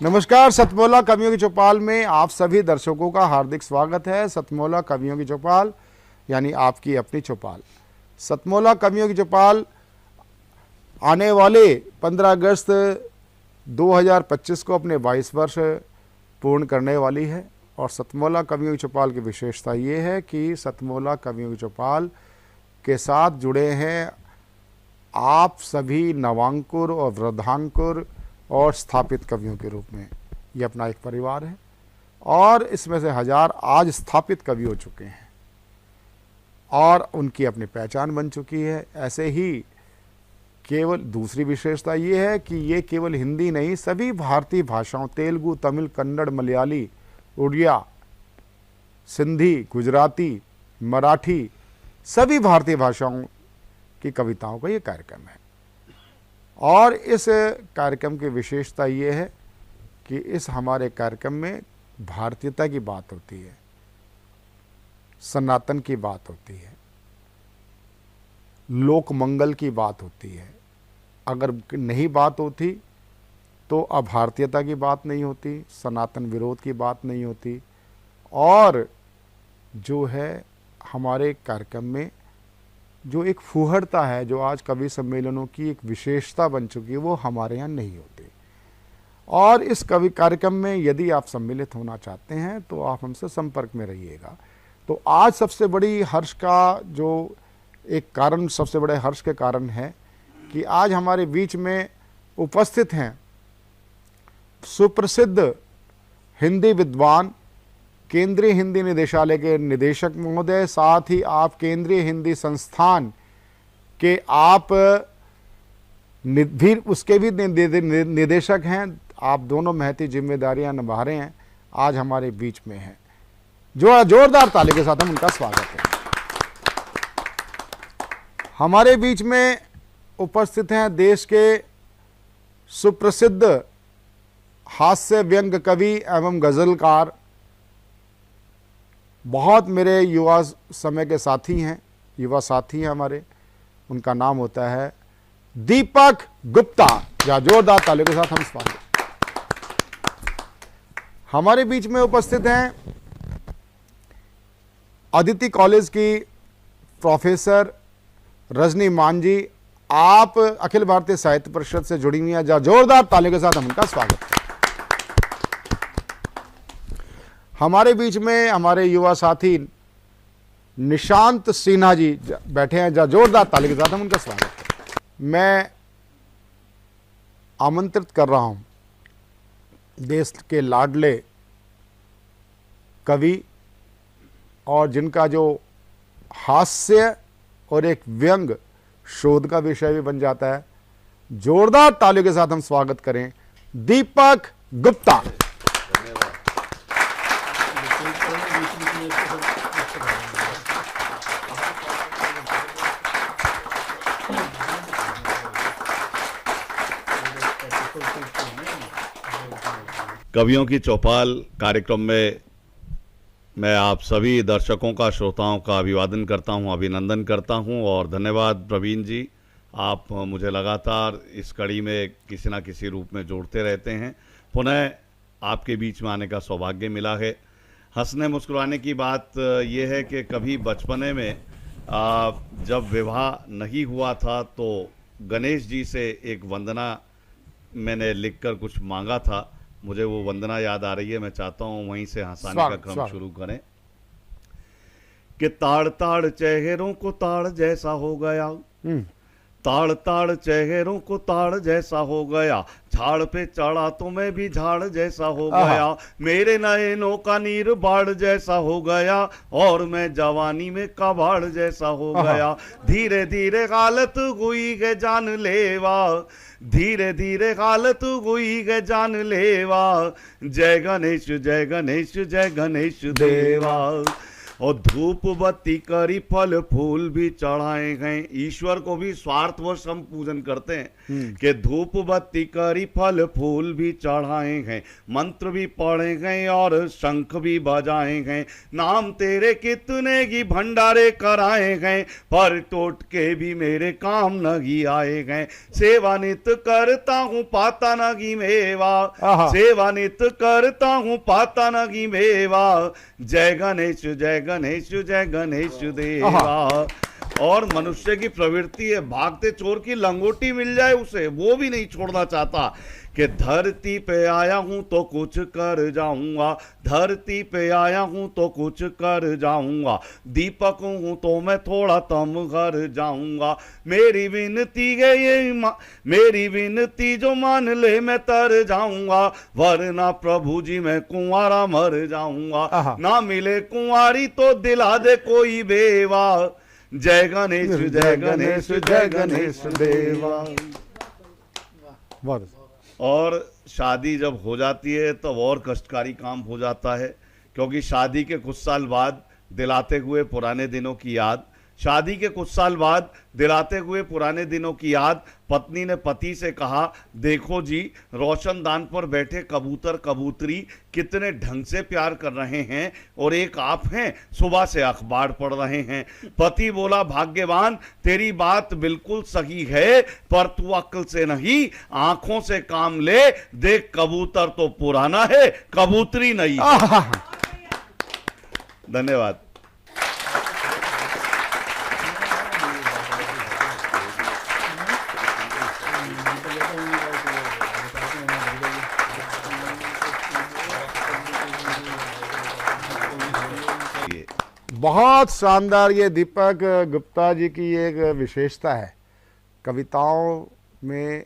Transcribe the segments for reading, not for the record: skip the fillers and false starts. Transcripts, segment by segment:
नमस्कार, सतमौला कवियों की चौपाल में आप सभी दर्शकों का हार्दिक स्वागत है। सतमौला कवियों की चौपाल यानी आपकी अपनी चौपाल। सतमौला कवियों की चौपाल आने वाले 15 अगस्त 2025 को अपने 22 वर्ष पूर्ण करने वाली है। और सतमौला कवियों की चौपाल की विशेषता ये है कि सतमौला कवियों की चौपाल के साथ जुड़े हैं आप सभी नवांकुर और वृद्धांकुर और स्थापित कवियों के रूप में। ये अपना एक परिवार है और इसमें से हजार आज स्थापित कवि हो चुके हैं और उनकी अपनी पहचान बन चुकी है। ऐसे ही केवल दूसरी विशेषता ये है कि ये केवल हिंदी नहीं, सभी भारतीय भाषाओं तेलुगु, तमिल, कन्नड़, मलयाली, उड़िया, सिंधी, गुजराती, मराठी, सभी भारतीय भाषाओं की कविताओं का ये कार्यक्रम है। और इस कार्यक्रम की विशेषता ये है कि इस हमारे कार्यक्रम में भारतीयता की बात होती है, सनातन की बात होती है, लोक मंगल की बात होती है। अगर नहीं बात होती तो अभारतीयता की बात नहीं होती, सनातन विरोध की बात नहीं होती। और जो है हमारे कार्यक्रम में जो एक फूहड़ता है, जो आज कवि सम्मेलनों की एक विशेषता बन चुकी है, वो हमारे यहाँ नहीं होती। और इस कवि कार्यक्रम में यदि आप सम्मिलित होना चाहते हैं तो आप हमसे संपर्क में रहिएगा। तो आज सबसे बड़ी हर्ष का जो एक कारण, सबसे बड़े हर्ष के कारण है कि आज हमारे बीच में उपस्थित हैं सुप्रसिद्ध हिंदी विद्वान, केंद्रीय हिंदी निदेशालय के निदेशक महोदय, साथ ही आप केंद्रीय हिंदी संस्थान के आप भी उसके भी निदेशक हैं। आप दोनों महती जिम्मेदारियां निभा रहे हैं, आज हमारे बीच में हैं। जो जोरदार ताली के साथ हम उनका स्वागत है। हमारे बीच में उपस्थित हैं देश के सुप्रसिद्ध हास्य व्यंग कवि एवं गजलकार, बहुत मेरे युवा समय के साथी हैं, युवा साथी हैं हमारे। उनका नाम होता है दीपक गुप्ता। या जोरदार तालियों के साथ हम स्वागत। हमारे बीच में उपस्थित हैं अदिति कॉलेज की प्रोफेसर रजनी मांझी। आप अखिल भारतीय साहित्य परिषद से जुड़ी हुई हैं। जोरदार तालियों के साथ हम उनका स्वागत हैं। हमारे बीच में हमारे युवा साथी निशांत सिन्हा जी बैठे हैं। जोरदार ताली के साथ हम उनका स्वागत है। मैं आमंत्रित कर रहा हूं देश के लाडले कवि और जिनका जो हास्य और एक व्यंग शोध का विषय भी बन जाता है, जोरदार तालियों के साथ हम स्वागत करें दीपक गुप्ता। कवियों की चौपाल कार्यक्रम में मैं आप सभी दर्शकों का, श्रोताओं का अभिवादन करता हूं, अभिनंदन करता हूं। और धन्यवाद प्रवीण जी, आप मुझे लगातार इस कड़ी में किसी न किसी रूप में जोड़ते रहते हैं। पुनः आपके बीच में आने का सौभाग्य मिला है। हंसने मुस्कुराने की बात यह है कि कभी बचपने में जब विवाह नहीं हुआ था तो गणेश जी से एक वंदना मैंने लिखकर कुछ मांगा था। मुझे वो वंदना याद आ रही है, मैं चाहता हूँ वहीं से हंसाने का क्रम शुरू करें। कि ताड़ ताड़ चेहरों को ताड़ जैसा हो गया, ताड़ ताड़ चेहरों को ताड़ जैसा हो गया, झाड़ पे चढ़ा तो मैं भी झाड़ जैसा हो गया, मेरे नयनों का नीर बाढ़ जैसा हो गया, और मैं जवानी में कबाड़ जैसा हो गया। धीरे धीरे हालत हुई है जानलेवा, धीरे धीरे हालत हुई है जानलेवा, जय गणेश जय गणेश जय गणेश देवा। और धूप बत्ती करी फल फूल भी चढ़ाए गए। ईश्वर को भी स्वार्थवश हम पूजन करते हैं कि धूप बत्ती करी फल फूल भी चढ़ाए गए, मंत्र भी पढ़े गए और शंख भी बजाए गए, नाम तेरे कितने की भंडारे कराए गए, पर टोट के भी मेरे काम नगी आए गए। सेवा नित करता हूँ पाता नगी मेवा, सेवा नित करता हूँ पाता नगी मेवा, जय गणेश जय गणेश जय गणेश देवा। और मनुष्य की प्रवृत्ति है, भागते चोर की लंगोटी मिल जाए उसे वो भी नहीं छोड़ना चाहता कि धरती पे आया हूं तो कुछ कर जाऊंगा, धरती पे आया हूं तो कुछ कर जाऊंगा, दीपक हूं तो मैं थोड़ा तम घर जाऊंगा, मेरी विनती है ये मेरी विनती जो मान ले मैं तर जाऊंगा, वरना प्रभु जी मैं कुंवारा मर जाऊंगा, ना मिले कुंवारी तो दिला दे कोई बेवा, जय गणेश जय गणेश जय गणेश देवा। और शादी जब हो जाती है तो और कष्टकारी काम हो जाता है, क्योंकि शादी के कुछ साल बाद दिलाते हुए पुराने दिनों की याद, शादी के कुछ साल बाद दिलाते हुए पुराने दिनों की याद, पत्नी ने पति से कहा, देखो जी रोशनदान पर बैठे कबूतर कबूतरी कितने ढंग से प्यार कर रहे हैं और एक आप हैं सुबह से अखबार पढ़ रहे हैं। पति बोला, भाग्यवान तेरी बात बिल्कुल सही है, पर तू अक्ल से नहीं आंखों से काम ले, देख कबूतर तो पुराना है कबूतरी नहीं। धन्यवाद। बहुत शानदार, ये दीपक गुप्ता जी की एक विशेषता है, कविताओं में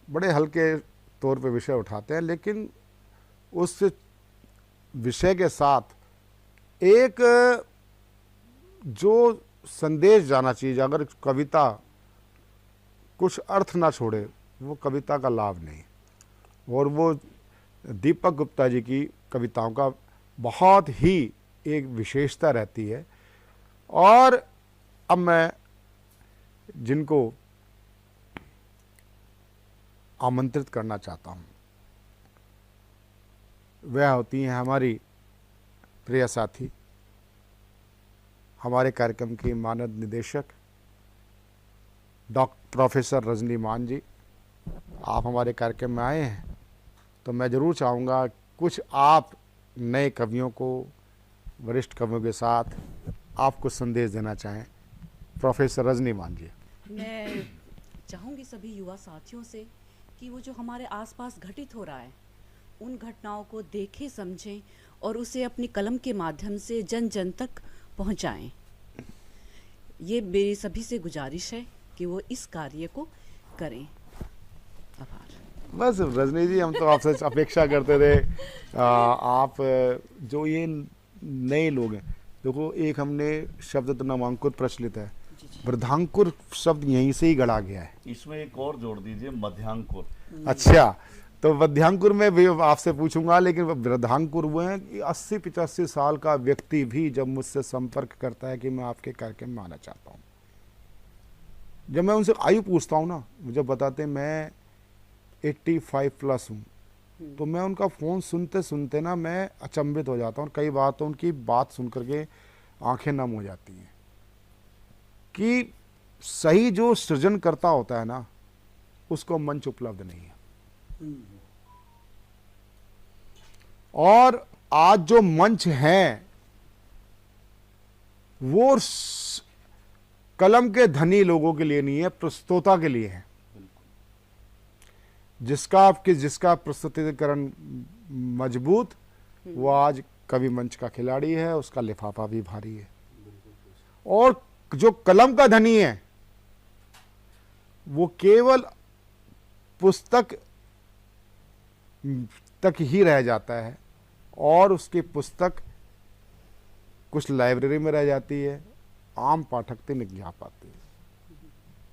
बड़े हल्के तौर पे विषय उठाते हैं, लेकिन उस विषय के साथ एक जो संदेश जाना चाहिए, अगर कविता कुछ अर्थ ना छोड़े वो कविता का लाभ नहीं। और वो दीपक गुप्ता जी की कविताओं का बहुत ही एक विशेषता रहती है। और अब मैं जिनको आमंत्रित करना चाहता हूँ वह होती हैं हमारी प्रिय साथी, हमारे कार्यक्रम की मानद निदेशक प्रोफेसर रजनी मान जी। आप हमारे कार्यक्रम में आए हैं तो मैं ज़रूर चाहूँगा कुछ आप नए कवियों को, वरिष्ठ कवियों के साथ आप कुछ संदेश देना चाहें। प्रोफेसर रजनी मान जी। मैं चाहूँगी सभी युवा साथियों से कि वो जो हमारे आसपास घटित हो रहा है उन घटनाओं को देखें, समझें और उसे अपनी कलम के माध्यम से जन जन तक पहुँचाएं। ये मेरी सभी से गुजारिश है कि वो इस कार्य को करें। आभार। बस रजनी जी, हम तो आपसे अपेक्षा करते थे आप जो ये नए लोग हैं, देखो एक हमने शब्द तो नामांकुर प्रचलित है, वृद्धांकुर शब्द यहीं से ही गढ़ा गया है। इसमें एक और जोड़ दीजिए, मध्यांकुर। अच्छा, तो मध्यांकुर में भी आपसे पूछूंगा, लेकिन वृद्धांकुर वो हैं कि 80-85 साल का व्यक्ति भी जब मुझसे संपर्क करता है कि मैं आपके कार्यक्रम में आना चाहता हूँ, जब मैं उनसे आयु पूछता हूँ ना, मुझे बताते हैं मैं 85 प्लस हूँ, तो मैं उनका फ़ोन सुनते सुनते ना मैं अचंभित हो जाता हूँ। कई बार तो उनकी बात सुन करके आंखें नम हो जाती हैं कि सही जो सृजन करता होता है ना, उसको मंच उपलब्ध नहीं है। और आज जो मंच हैं वो कलम के धनी लोगों के लिए नहीं है, प्रस्तुता के लिए है। जिसका प्रस्तुतिकरण मजबूत, वो आज कवि मंच का खिलाड़ी है, उसका लिफाफा भी भारी है। और जो कलम का धनी है वो केवल पुस्तक तक ही रह जाता है, और उसकी पुस्तक कुछ लाइब्रेरी में रह जाती है, आम पाठक तक नहीं जा पाती है।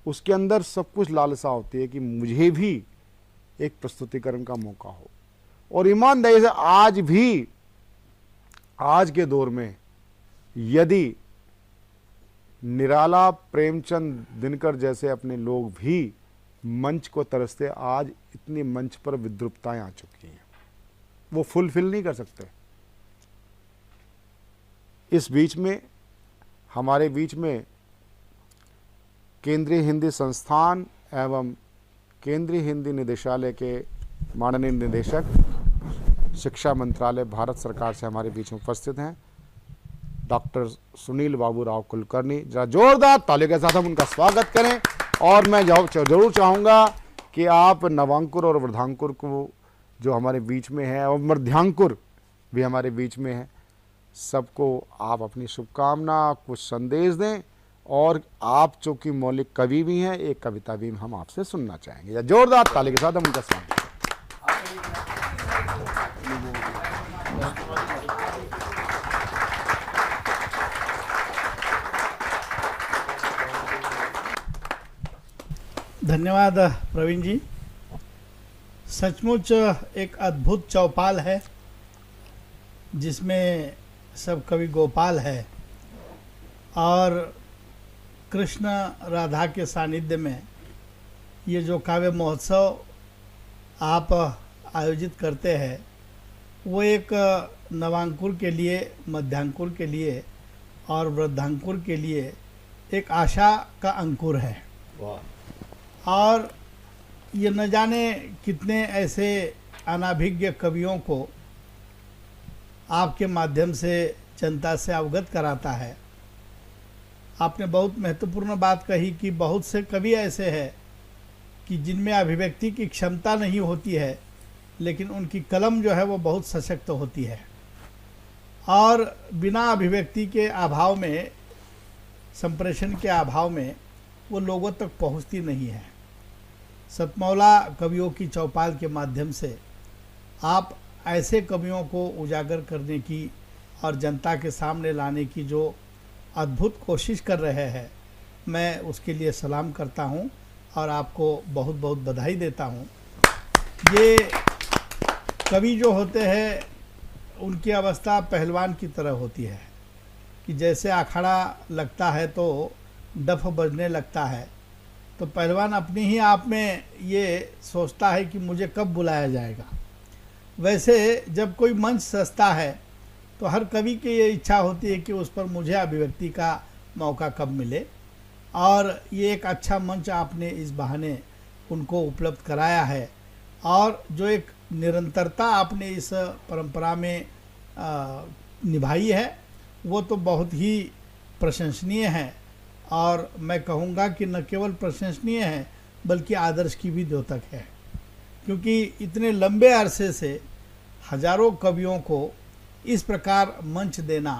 उसके अंदर सब कुछ लालसा होती है कि मुझे भी एक प्रस्तुतिकरण का मौका हो। और ईमानदारी से आज भी, आज के दौर में यदि निराला, प्रेमचंद, दिनकर जैसे अपने लोग भी मंच को तरसते, आज इतनी मंच पर विद्रुपताएं आ चुकी हैं, वो फुलफिल नहीं कर सकते। इस बीच में हमारे बीच में केंद्रीय हिंदी संस्थान एवं केंद्रीय हिंदी निदेशालय के माननीय निदेशक, शिक्षा मंत्रालय भारत सरकार से हमारे बीच में उपस्थित हैं डॉक्टर सुनील बाबू राव कुलकर्णी। जरा जोरदार तालियों के साथ हम उनका स्वागत करें। और मैं जरूर चाहूँगा कि आप नवांकुर और वृद्धांकुर को जो हमारे बीच में है और मध्यांकुर भी हमारे बीच में है, सबको आप अपनी शुभकामना, कुछ संदेश दें। और आप चूँकि मौलिक कवि भी हैं, एक कविता भी हम आपसे सुनना चाहेंगे। जोरदार ताली के साथ हम उनका स्वागत करें। धन्यवाद प्रवीण जी। सचमुच एक अद्भुत चौपाल है जिसमें सब कवि गोपाल है और कृष्ण राधा के सानिध्य में ये जो काव्य महोत्सव आप आयोजित करते हैं वो एक नवांकुर के लिए, मध्यांकुर के लिए और वृद्धांकुर के लिए एक आशा का अंकुर है। और ये न जाने कितने ऐसे अनाभिज्ञ कवियों को आपके माध्यम से जनता से अवगत कराता है। आपने बहुत महत्वपूर्ण बात कही कि बहुत से कवि ऐसे हैं कि जिनमें अभिव्यक्ति की क्षमता नहीं होती है, लेकिन उनकी कलम जो है वो बहुत सशक्त होती है और बिना अभिव्यक्ति के अभाव में, संप्रेषण के अभाव में वो लोगों तक पहुंचती नहीं है। सतमौला कवियों की चौपाल के माध्यम से आप ऐसे कवियों को उजागर करने की और जनता के सामने लाने की जो अद्भुत कोशिश कर रहे हैं, मैं उसके लिए सलाम करता हूं और आपको बहुत बहुत बधाई देता हूं। ये कवि जो होते हैं उनकी अवस्था पहलवान की तरह होती है कि जैसे अखाड़ा लगता है तो डफ बजने लगता है, तो पहलवान अपनी ही आप में ये सोचता है कि मुझे कब बुलाया जाएगा। वैसे जब कोई मंच सजता है तो हर कवि की ये इच्छा होती है कि उस पर मुझे अभिव्यक्ति का मौका कब मिले, और ये एक अच्छा मंच आपने इस बहाने उनको उपलब्ध कराया है। और जो एक निरंतरता आपने इस परंपरा में निभाई है वो तो बहुत ही प्रशंसनीय है, और मैं कहूँगा कि न केवल प्रशंसनीय है बल्कि आदर्श की भी द्योतक है, क्योंकि इतने लंबे अरसे से हजारों कवियों को इस प्रकार मंच देना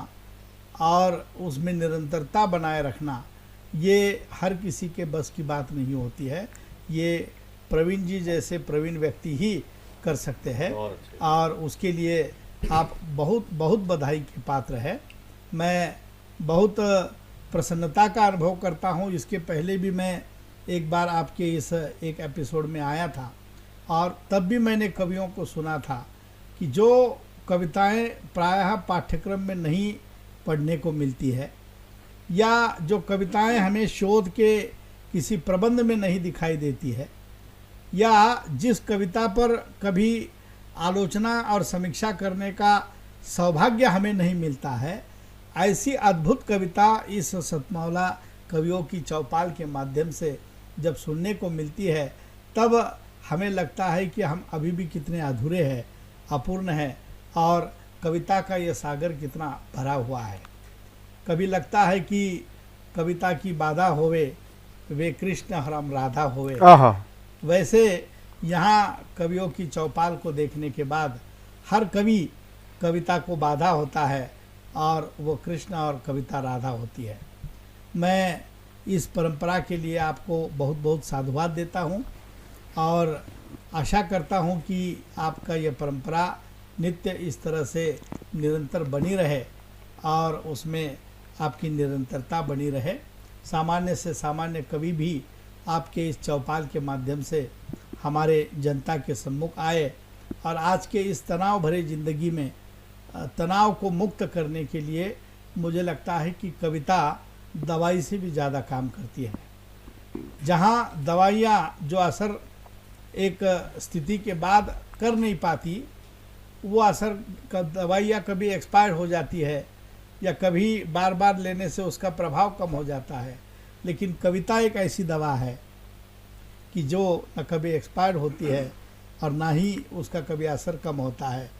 और उसमें निरंतरता बनाए रखना, ये हर किसी के बस की बात नहीं होती है। ये प्रवीण जी जैसे प्रवीण व्यक्ति ही कर सकते हैं और उसके लिए आप बहुत बहुत बधाई के पात्र हैं। मैं बहुत प्रसन्नता का अनुभव करता हूँ। इसके पहले भी मैं एक बार आपके इस एक एपिसोड में आया था और तब भी मैंने कवियों को सुना था कि जो कविताएं प्रायः पाठ्यक्रम में नहीं पढ़ने को मिलती है या जो कविताएं हमें शोध के किसी प्रबंध में नहीं दिखाई देती है या जिस कविता पर कभी आलोचना और समीक्षा करने का सौभाग्य हमें नहीं मिलता है, ऐसी अद्भुत कविता इस सतमौला कवियों की चौपाल के माध्यम से जब सुनने को मिलती है तब हमें लगता है कि हम अभी भी कितने अधूरे हैं, अपूर्ण हैं और कविता का ये सागर कितना भरा हुआ है। कभी लगता है कि कविता की बाधा होवे वे कृष्ण हरम राधा होवे। वैसे यहाँ कवियों की चौपाल को देखने के बाद हर कवि कविता को बाधा होता है और वो कृष्ण और कविता राधा होती है। मैं इस परंपरा के लिए आपको बहुत बहुत साधुवाद देता हूँ और आशा करता हूँ कि आपका ये परंपरा नित्य इस तरह से निरंतर बनी रहे और उसमें आपकी निरंतरता बनी रहे। सामान्य से सामान्य कवि भी आपके इस चौपाल के माध्यम से हमारे जनता के सम्मुख आए और आज के इस तनाव भरे ज़िंदगी में तनाव को मुक्त करने के लिए मुझे लगता है कि कविता दवाई से भी ज़्यादा काम करती है। जहाँ दवाइयाँ जो असर एक स्थिति के बाद कर नहीं पाती, वो असर दवाइयाँ कभी एक्सपायर हो जाती है या कभी बार बार लेने से उसका प्रभाव कम हो जाता है, लेकिन कविता एक ऐसी दवा है कि जो न कभी एक्सपायर होती है और ना ही उसका कभी असर कम होता है।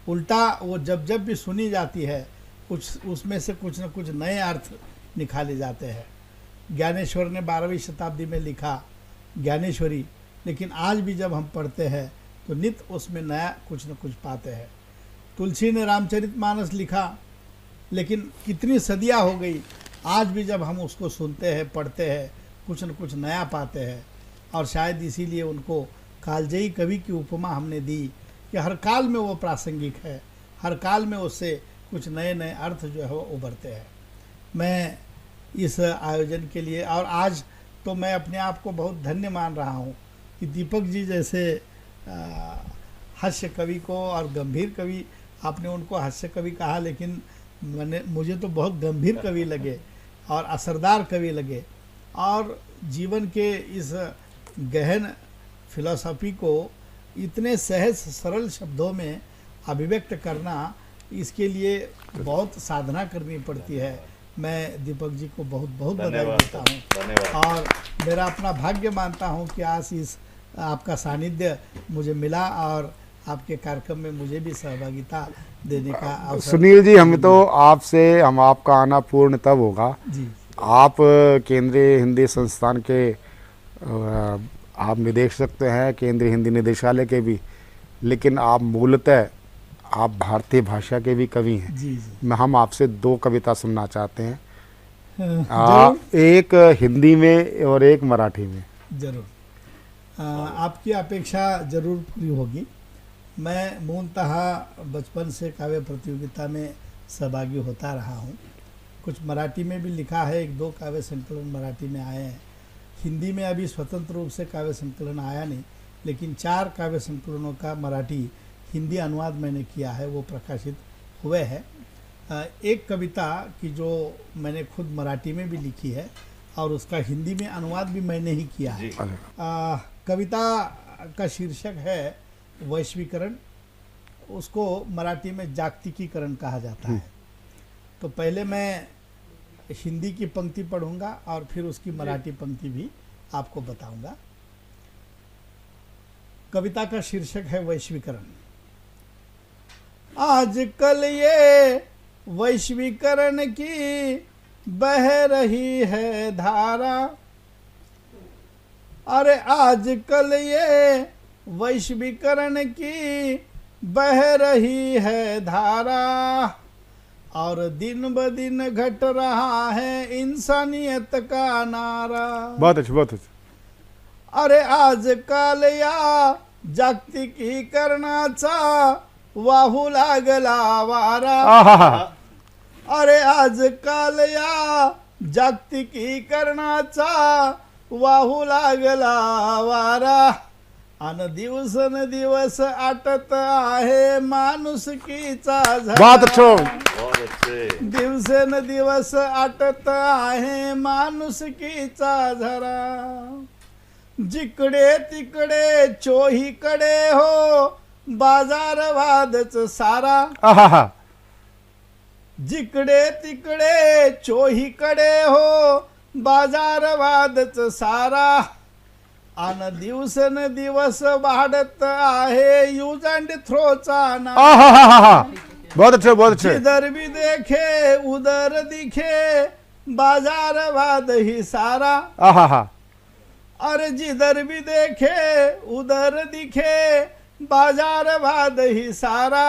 उल्टा वो जब जब भी सुनी जाती है कुछ उसमें से कुछ न कुछ नए अर्थ निकाले जाते हैं। ज्ञानेश्वर ने 12वीं शताब्दी में लिखा ज्ञानेश्वरी, लेकिन आज भी जब हम पढ़ते हैं तो नित्य उसमें नया कुछ न कुछ पाते हैं। तुलसी ने रामचरितमानस लिखा, लेकिन कितनी सदियाँ हो गई, आज भी जब हम उसको सुनते हैं पढ़ते हैं कुछ न कुछ नया पाते हैं। और शायद इसीलिए उनको कालजयी कवि की उपमा हमने दी कि हर काल में वो प्रासंगिक है, हर काल में उससे कुछ नए नए अर्थ जो है वो उभरते हैं। मैं इस आयोजन के लिए, और आज तो मैं अपने आप को बहुत धन्य मान रहा हूँ कि दीपक जी जैसे हास्य कवि को, और गंभीर कवि, आपने उनको हास्य कवि कहा लेकिन मुझे तो बहुत गंभीर कवि लगे और असरदार कवि लगे। और जीवन के इस गहन फिलॉसफी को इतने सहज सरल शब्दों में अभिव्यक्त करना, इसके लिए बहुत साधना करनी पड़ती है। मैं दीपक जी को बहुत बहुत बधाई देता हूँ और मेरा अपना भाग्य मानता हूँ कि आज इस आपका सानिध्य मुझे मिला और आपके कार्यक्रम में मुझे भी सहभागिता देने का अवसर। सुनील जी, हम आपका आना पूर्ण तब होगा जी। आप केंद्रीय हिंदी संस्थान के आप निदेशक तो हैं, केंद्रीय हिंदी निदेशालय के भी, लेकिन आप मूलतः आप भारतीय भाषा के भी कवि हैं। जी जी। हम आपसे 2 कविता सुनना चाहते हैं, जरूर। एक हिंदी में और एक मराठी में। जरूर, आपकी अपेक्षा जरूर पूरी होगी। मैं मूलतः बचपन से काव्य प्रतियोगिता में सहभागी होता रहा हूँ। कुछ मराठी में भी लिखा है, 1-2 काव्य संकलन मराठी में आए हैं। हिंदी में अभी स्वतंत्र रूप से काव्य संकलन आया नहीं, लेकिन 4 काव्य संकलनों का मराठी हिंदी अनुवाद मैंने किया है, वो प्रकाशित हुए हैं। एक कविता की जो मैंने खुद मराठी में भी लिखी है और उसका हिंदी में अनुवाद भी मैंने ही किया है। कविता का शीर्षक है वैश्वीकरण, उसको मराठी में जागतिकीकरण कहा जाता है। तो पहले मैं हिंदी की पंक्ति पढ़ूंगा और फिर उसकी मराठी पंक्ति भी आपको बताऊंगा। कविता का शीर्षक है वैश्वीकरण। आजकल ये वैश्वीकरण की बह रही है धारा, अरे आजकल ये वैश्वीकरण की बह रही है धारा, और दिन ब दिन घट रहा है इंसानियत का नारा। बहुत अच्छा, बहुत अच्छा। अरे आजकाल या जागतिकीकरणाचा वाहू लागला वारा, अरे आजकाल या जागतिकीकरणाचा वाहू लागला वारा, अन दिवस आटत आहे माणुसकीचा झरा। बहुत अच्छो। दिवस आटत आहे माणुसकीचा झरा, जिकडे तिकडे चोहीकडे हो बाजारवादच सारा, जिकडे तिकडे चोहीकडे हो बाजारवादच सारा, अन दिवस वाढत आहे यूज अँड थ्रोचा नारा। बहुत अच्छे, बहुत अच्छे। जिधर भी देखे उधर दिखे बाजारवाद ही सारा, अरे जिधर भी देखे उधर दिखे बाजारवाद ही सारा,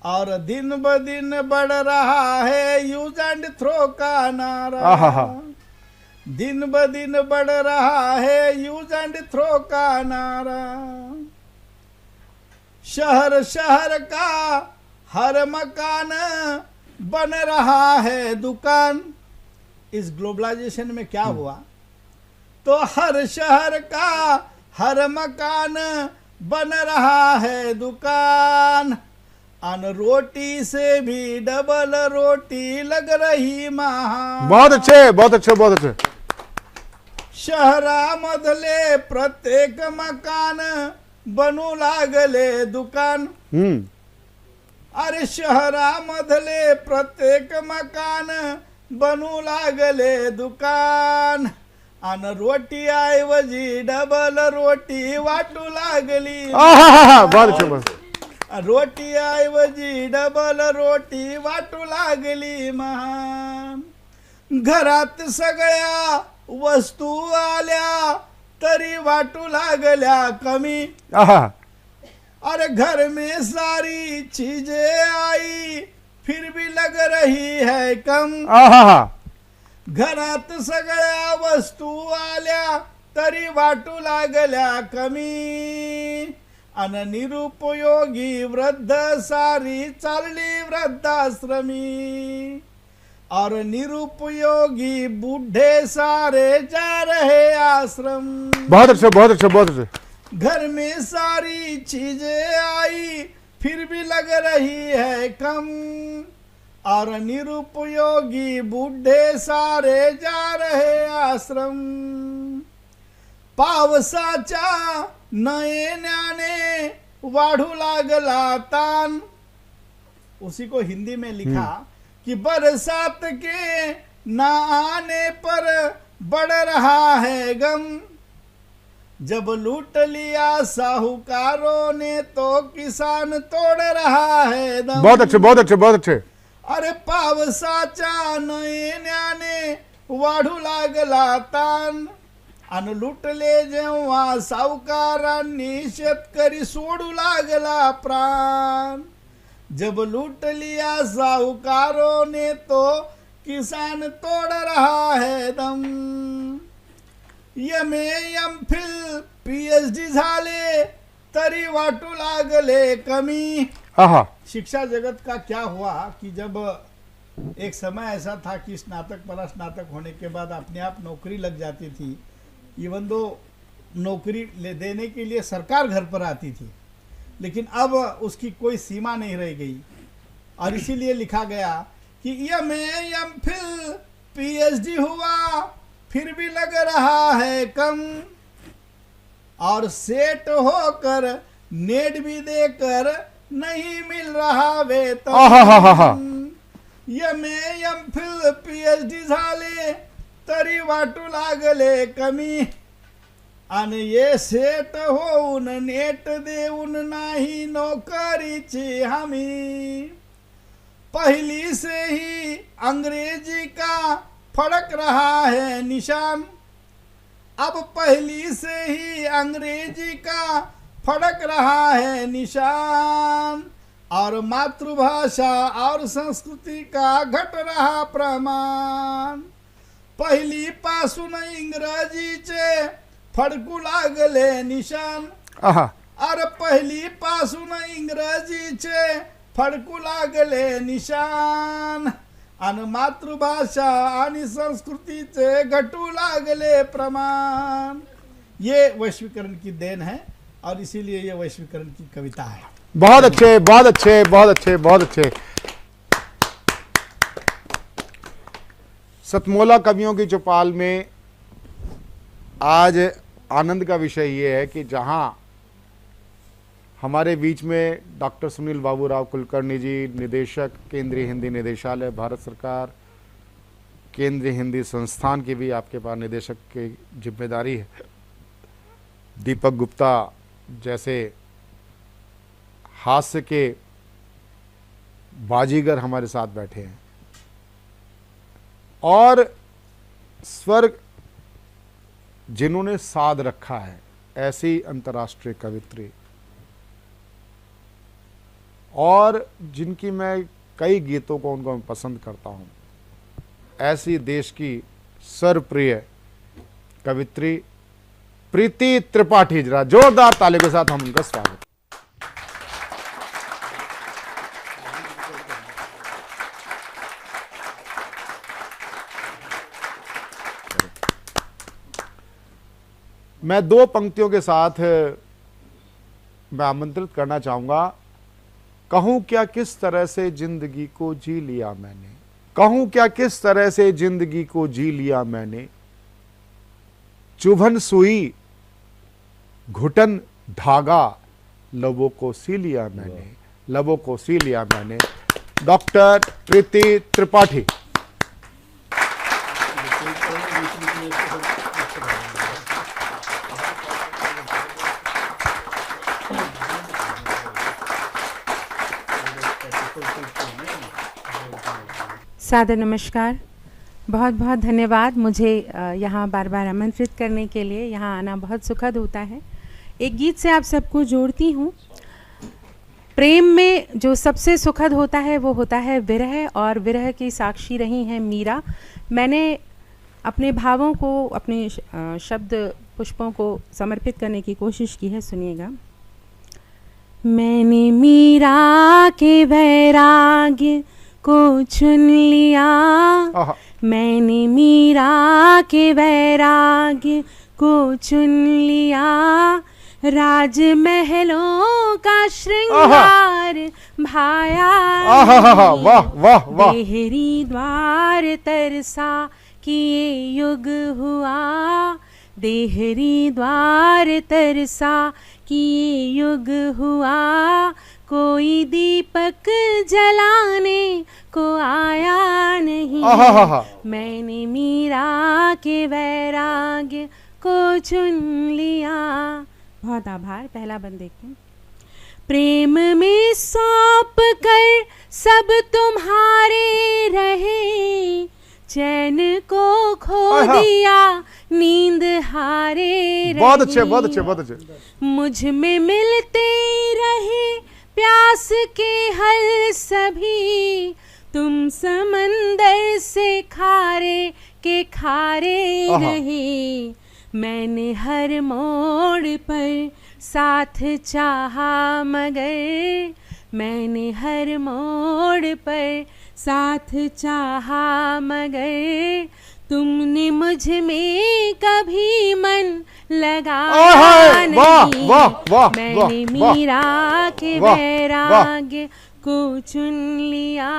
और दिन ब दिन बढ़ रहा है यूज एंड थ्रो का नारा। दिन ब दिन बढ़ रहा है यूज एंड थ्रो का नारा। शहर शहर का हर मकान बन रहा है दुकान। इस ग्लोबलाइजेशन में क्या हुआ, तो हर शहर का हर मकान बन रहा है दुकान, अन रोटी से भी डबल रोटी लग रही महान। बहुत अच्छे, बहुत अच्छे, बहुत अच्छे। शहरामधले प्रत्येक मकान बनू लागले दुकान। अरे शहरामधले प्रत्येक मकान बनू लागले दुकान। अन रोटी ऐवजी डबल रोटी वाटू लागली। बहुत अच्छे, बहुत। रोटी ऐवजी डबल रोटी वाटू लागली महान। घरात सगळ्या वस्तू आल्या तरी वाटू लागल्या कमी। अरे घर में सारी चीजें आई फिर भी लग रही है कम। घरात सगळ्या वस्तू आल्या तरी वाटू लागल्या कमी। अन निरुपयोगी वृद्ध सारी चालली वृद्धाश्रमी। और निरुपयोगी बूढ़े सारे जा रहे आश्रम। बहुत अच्छे, बहुत अच्छे, बहुत अच्छे। घर में सारी चीजें आई फिर भी लग रही है कम। और निरुपयोगी बूढ़े सारे जा रहे आश्रम। पावसाच्या नयनाने वाढू लागला तान। उसी को हिंदी में लिखा कि बरसात के न आने पर बढ़ रहा है गम। जब लूट लिया साहूकारों ने तो किसान तोड़ रहा है दम। बहुत अच्छे, बहुत अच्छे, बहुत अच्छे। अरे पावसाच्या नयनाने वाढू लागला तान। अन लुटले जेव्हा सावकारांनी शेतकरी सोडू लागला प्राण। जब लूट लिया साहूकारों ने तो किसान तोड़ रहा है दम। एम.ए. एम.फिल पी.एच.डी झाले तरी वाटू लागले कमी। शिक्षा जगत का क्या हुआ कि जब एक समय ऐसा था कि स्नातक परास्नातक होने के बाद अपने आप नौकरी लग जाती थी। इवन दो नौकरी देने के लिए सरकार घर पर आती थी, लेकिन अब उसकी कोई सीमा नहीं रह गई। और इसीलिए लिखा गया कि एम.ए. एम.फिल पी.एच.डी हुआ फिर भी लग रहा है कम। और सेट होकर नेट भी देकर नहीं मिल रहा वेतन। एम.ए. एम.फिल पी.एच.डी झाले तरी वाटू लागले कमी। आणि ये सेट होऊन नेट देऊन नाही नौकरीची हमी। पहली से ही अंग्रेजी का फड़क रहा है निशान। अब पहली से ही अंग्रेजी का फड़क रहा है निशान। और मातृभाषा और संस्कृति का घट रहा प्रमाण। पहिली पासून इंग्रजीचे फडकू लागले निशान। अरे पहिली पासून इंग्रजीचे फडकू लागले निशान। आणि मातृभाषा आणि संस्कृतीचे घटू लागले प्रमाण। ये वैश्वीकरण की देन है और इसीलिए ये वैश्वीकरण की कविता है। बहुत अच्छे, बहुत अच्छे, बहुत अच्छे, बहुत अच्छे। सतमोला कवियों की चौपाल में आज आनंद का विषय ये है कि जहां हमारे बीच में डॉक्टर सुनील बाबूराव कुलकर्णी जी, निदेशक केंद्रीय हिंदी निदेशालय भारत सरकार, केंद्रीय हिंदी संस्थान की भी आपके पास निदेशक की जिम्मेदारी है, दीपक गुप्ता जैसे हास्य के बाजीगर हमारे साथ बैठे हैं, और स्वर्ग जिन्होंने साध रखा है ऐसी अंतर्राष्ट्रीय कवित्री, और जिनकी मैं कई गीतों को उनको मैं पसंद करता हूं, ऐसी देश की सर्वप्रिय कवित्री प्रीति त्रिपाठी। जरा जोरदार ताली के साथ हम उनका स्वागत। मैं दो पंक्तियों के साथ मैं आमंत्रित करना चाहूंगा कहूँ क्या किस तरह से जिंदगी को जी लिया मैंने, कहूँ क्या किस तरह से जिंदगी को जी लिया मैंने, चुभन सुई घुटन धागा लबों को सी लिया मैंने, लबों को सी लिया मैंने। डॉक्टर प्रीति त्रिपाठी। सादर नमस्कार, बहुत बहुत धन्यवाद मुझे यहाँ बार बार आमंत्रित करने के लिए। यहाँ आना बहुत सुखद होता है। एक गीत से आप सबको जोड़ती हूँ। प्रेम में जो सबसे सुखद होता है वो होता है विरह, और विरह की साक्षी रही हैं मीरा। मैंने अपने भावों को, अपने शब्द पुष्पों को समर्पित करने की कोशिश की है, सुनिएगा। मैंने मीरा के वैराग्य को चुन लिया, मैंने मीरा के वैराग्य को चुन लिया, राजमहलों का श्रृंगार भाया, देहरी द्वार तरसा कि ये युग हुआ, देहरी द्वार तरसा कि ये युग हुआ, कोई दीपक जलाने को आया नहीं, मैंने मीरा के वैराग्य को चुन लिया। बहुत आभार। पहला बंद देखते हैं। प्रेम में सौंप कर सब तुम्हारे रहे, चैन को खो दिया नींद हारे रहे, बहुत अच्छे, बहुत अच्छे, बहुत अच्छे। मुझ में मिलते रहे प्यास के हल सभी, तुम समंदर से खारे के खारे रहे, मैंने हर मोड़ पर साथ चाहा मगर, मैंने हर मोड़ पर साथ चाहा मगर, तुमने मुझ में कभी मन लगाया नहीं, मैंने मीरा के वैराग्य को चुन लिया,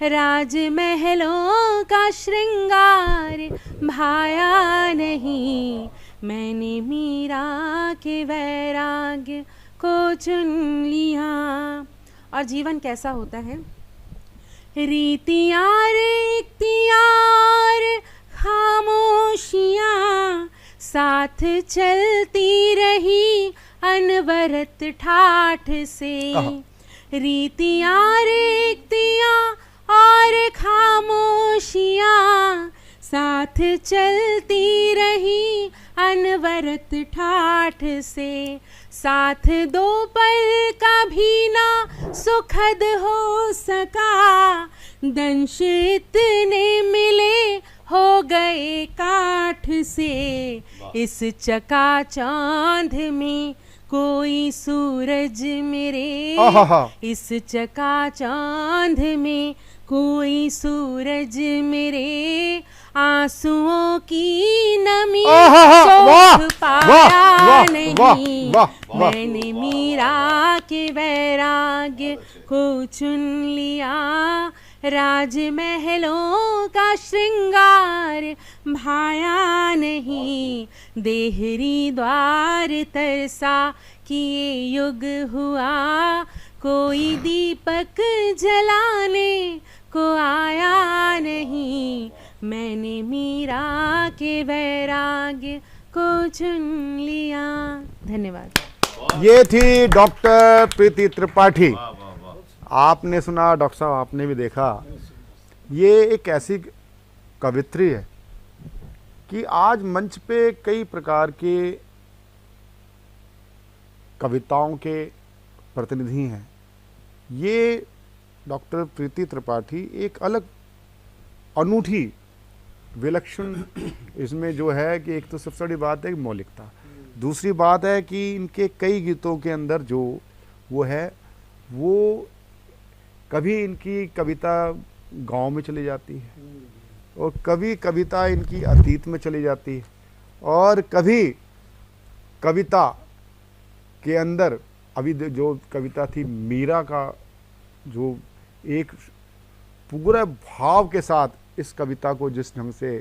राजमहलों का श्रृंगार भाया नहीं, मैंने मीरा के वैराग्य को चुन लिया। और जीवन कैसा होता है? रीतियाँ रिक्तियाँ खामोशियाँ साथ चलती रही अनवरत ठाठ से, रीतियाँ रिक्तियाँ और खामोशियाँ साथ चलती रही अनवरत ठाठ से, साथ दो पल का भी ना सुखद हो सका, दंश इतने मिले हो गए काठ से, इस चकाचौंध में कोई सूरज मेरे, इस चकाचौंध में कोई सूरज मेरे, आंसुओं की नमी सोख पाया नहीं, मैंने मीरा के वैराग्य को चुन लिया, राजमहलों का श्रृंगार भाया नहीं, देहरी द्वार तरसा कि ये युग हुआ, कोई दीपक जलाने को आया नहीं, मैंने मीरा के वैराग्य को चुन लिया। धन्यवाद। ये थी डॉक्टर प्रीति त्रिपाठी। आपने सुना, डॉक्टर साहब आपने भी देखा, ये एक ऐसी कवित्री है कि आज मंच पे कई प्रकार के कविताओं के प्रतिनिधि हैं। ये डॉक्टर प्रीति त्रिपाठी एक अलग अनूठी विलक्षण, इसमें जो है कि एक तो सबसे बड़ी बात है कि मौलिकता, दूसरी बात है कि इनके कई गीतों के अंदर जो वो है, वो कभी इनकी कविता गांव में चली जाती है और कभी कविता इनकी अतीत में चली जाती है और कभी कविता के अंदर अभी जो कविता थी मीरा का, जो एक पूरे भाव के साथ इस कविता को जिस ढंग से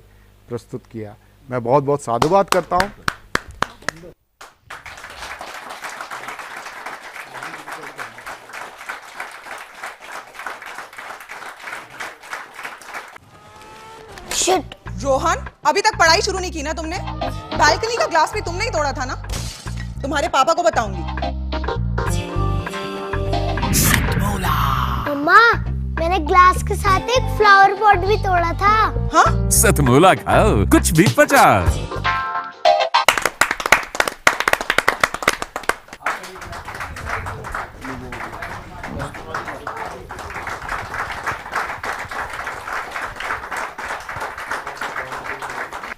प्रस्तुत किया, मैं बहुत बहुत साधुवाद करता हूँ। शिट। रोहन, अभी तक पढ़ाई शुरू नहीं की ना तुमने? बालकनी का ग्लास भी तुमने ही तोड़ा था ना? तुम्हारे पापा को बताऊंगी। मम्मा, मैंने ग्लास के साथ एक फ्लावर पॉट भी तोड़ा था। हाँ? सतमोला खाओ, कुछ भी पचा।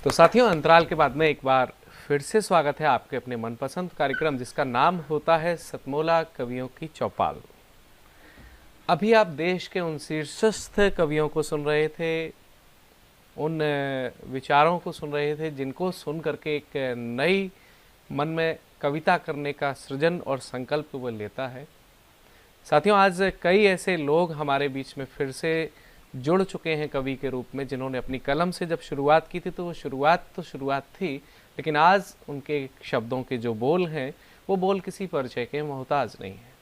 तो साथियों, अंतराल के बाद में एक बार फिर से स्वागत है आपके अपने मनपसंद कार्यक्रम जिसका नाम होता है सतमोला कवियों की चौपाल। अभी आप देश के उन शीर्षस्थ कवियों को सुन रहे थे, उन विचारों को सुन रहे थे जिनको सुन करके एक नई मन में कविता करने का सृजन और संकल्प वो लेता है। साथियों, आज कई ऐसे लोग हमारे बीच में फिर से जुड़ चुके हैं कवि के रूप में, जिन्होंने अपनी कलम से जब शुरुआत की थी तो वो शुरुआत थी, लेकिन आज उनके शब्दों के जो बोल हैं वो बोल किसी परिचय के मोहताज नहीं है।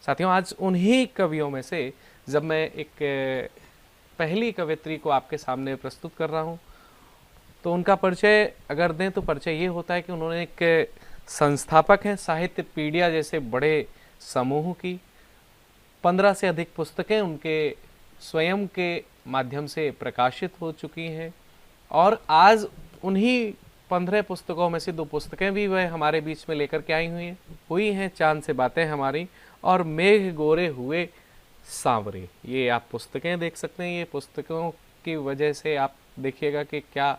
साथियों, आज उन्हीं कवियों में से जब मैं एक पहली कवित्री को आपके सामने प्रस्तुत कर रहा हूँ तो उनका परिचय अगर दें तो परिचय ये होता है कि उन्होंने एक संस्थापक हैं साहित्य पीडिया जैसे बड़े समूह की। 15 से अधिक पुस्तकें उनके स्वयं के माध्यम से प्रकाशित हो चुकी हैं और आज उन्हीं 15 पुस्तकों में से 2 पुस्तकें भी वह हमारे बीच में लेकर के आई हुई हैं, चांद से बातें हमारी और मेघ गोरे हुए सांवरे। ये आप पुस्तकें देख सकते हैं। ये पुस्तकों की वजह से आप देखिएगा कि क्या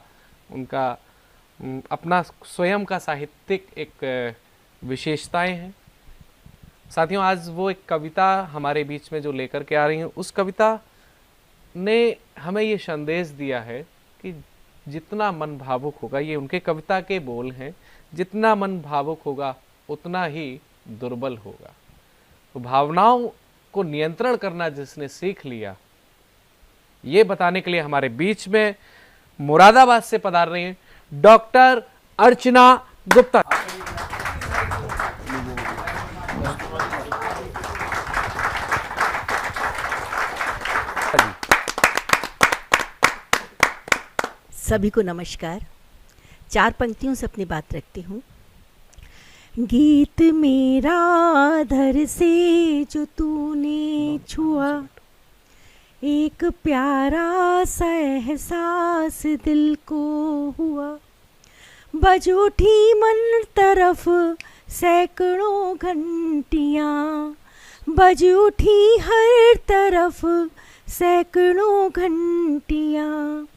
उनका अपना स्वयं का साहित्यिक एक विशेषताएं हैं। साथियों, आज वो एक कविता हमारे बीच में जो लेकर के आ रही हैं, उस कविता ने हमें ये संदेश दिया है कि जितना मन भावुक होगा, ये उनके कविता के बोल हैं, जितना मन भावुक होगा उतना ही दुर्बल होगा। तो भावनाओं को नियंत्रण करना जिसने सीख लिया, ये बताने के लिए हमारे बीच में मुरादाबाद से पधार रही हैं डॉक्टर अर्चना गुप्ता। सभी को नमस्कार। 4 पंक्तियों से अपनी बात रखती हूँ। गीत मेरा धर से जो तूने छुआ, एक प्यारा सा एहसास दिल को हुआ, बज उठी मन तरफ सैकड़ों घंटियाँ, बज उठी हर तरफ सैकड़ों घंटियाँ,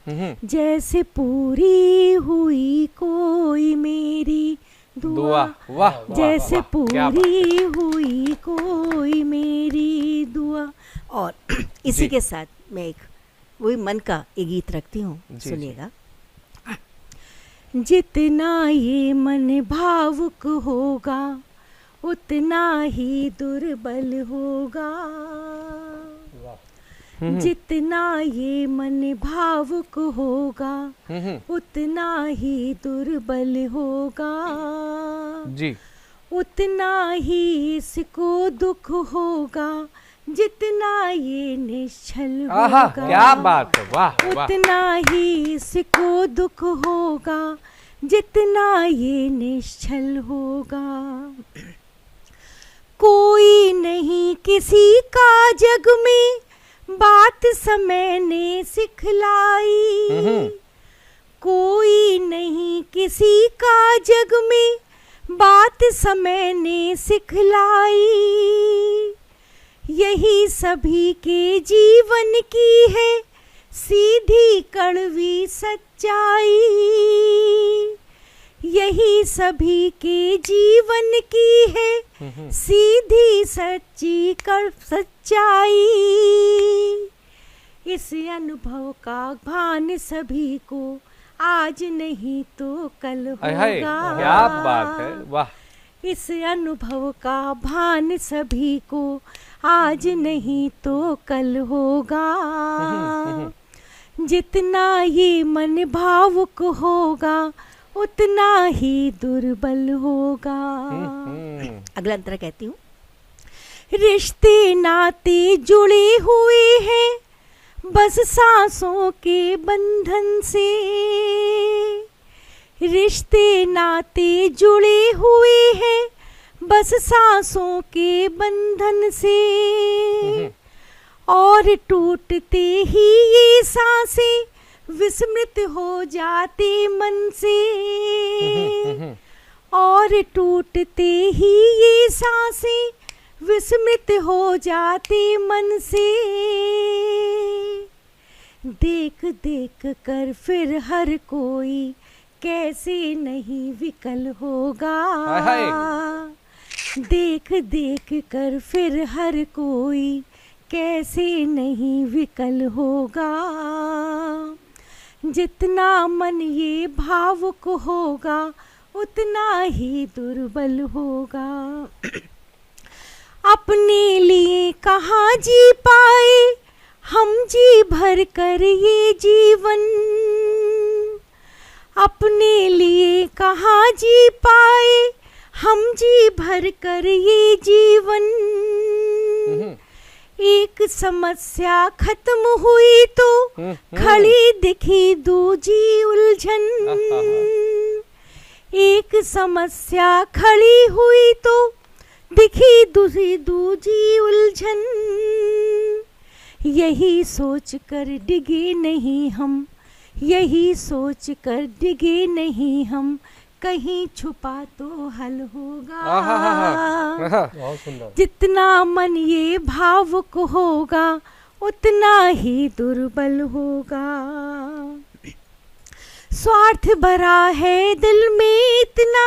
जैसे पूरी हुई कोई मेरी दुआ, जैसे पूरी हुई कोई मेरी दुआ। और इसी के साथ मैं एक वही मन का एक गीत रखती हूँ, सुनिएगा। जितना ये मन भावुक होगा उतना ही दुर्बल होगा, जितना ये मन भावुक होगा उतना ही दुर्बल होगा जी, उतना ही इसको दुख होगा जितना ये निश्चल होगा। क्या बात है, वाह वाह। उतना ही इसको दुख होगा जितना ये निश्चल होगा। कोई नहीं किसी का जग में बात समय ने सिखलाई, कोई नहीं किसी का जग में बात समय ने सिखलाई, यही सभी के जीवन की है सीधी कड़वी सच्चाई, यही सभी के जीवन की है सीधी सच्ची सच्चाई। इस अनुभव का भान सभी को आज नहीं तो कल होगा। क्या बात है, वाह। इस अनुभव का भान सभी को आज नहीं तो कल होगा। जितना ये मन भावुक होगा उतना ही दुर्बल होगा। अगला अंतरा कहती हूँ, रिश्ते नाते जुड़े हुए हैं बस सांसों के बंधन से। रिश्ते नाते जुड़े हुए हैं बस सांसों के बंधन से। और टूटते ही ये सांसें विस्मृत हो जाते मन से। और टूटते ही ये सांसें विस्मृत हो जाते मन से। देख देख कर फिर हर कोई कैसे नहीं विकल होगा। देख देख कर फिर हर कोई कैसे नहीं विकल होगा। जितना मन ये भावुक होगा उतना ही दुर्बल होगा। अपने लिए कहाँ जी पाए हम जी भर कर ये जीवन। अपने लिए कहाँ जी पाए हम जी भर कर ये जीवन। एक समस्या खत्म हुई तो खड़ी दिखी दूजी उलझन। एक समस्या खड़ी हुई तो दिखी दूजी उलझन। यही सोच कर डिगे नहीं हम, यही सोच कर डिगे नहीं हम, कहीं छुपा तो हल होगा। बहुत सुंदर। जितना मन ये भावुक होगा उतना ही दुर्बल होगा। स्वार्थ भरा है दिल में इतना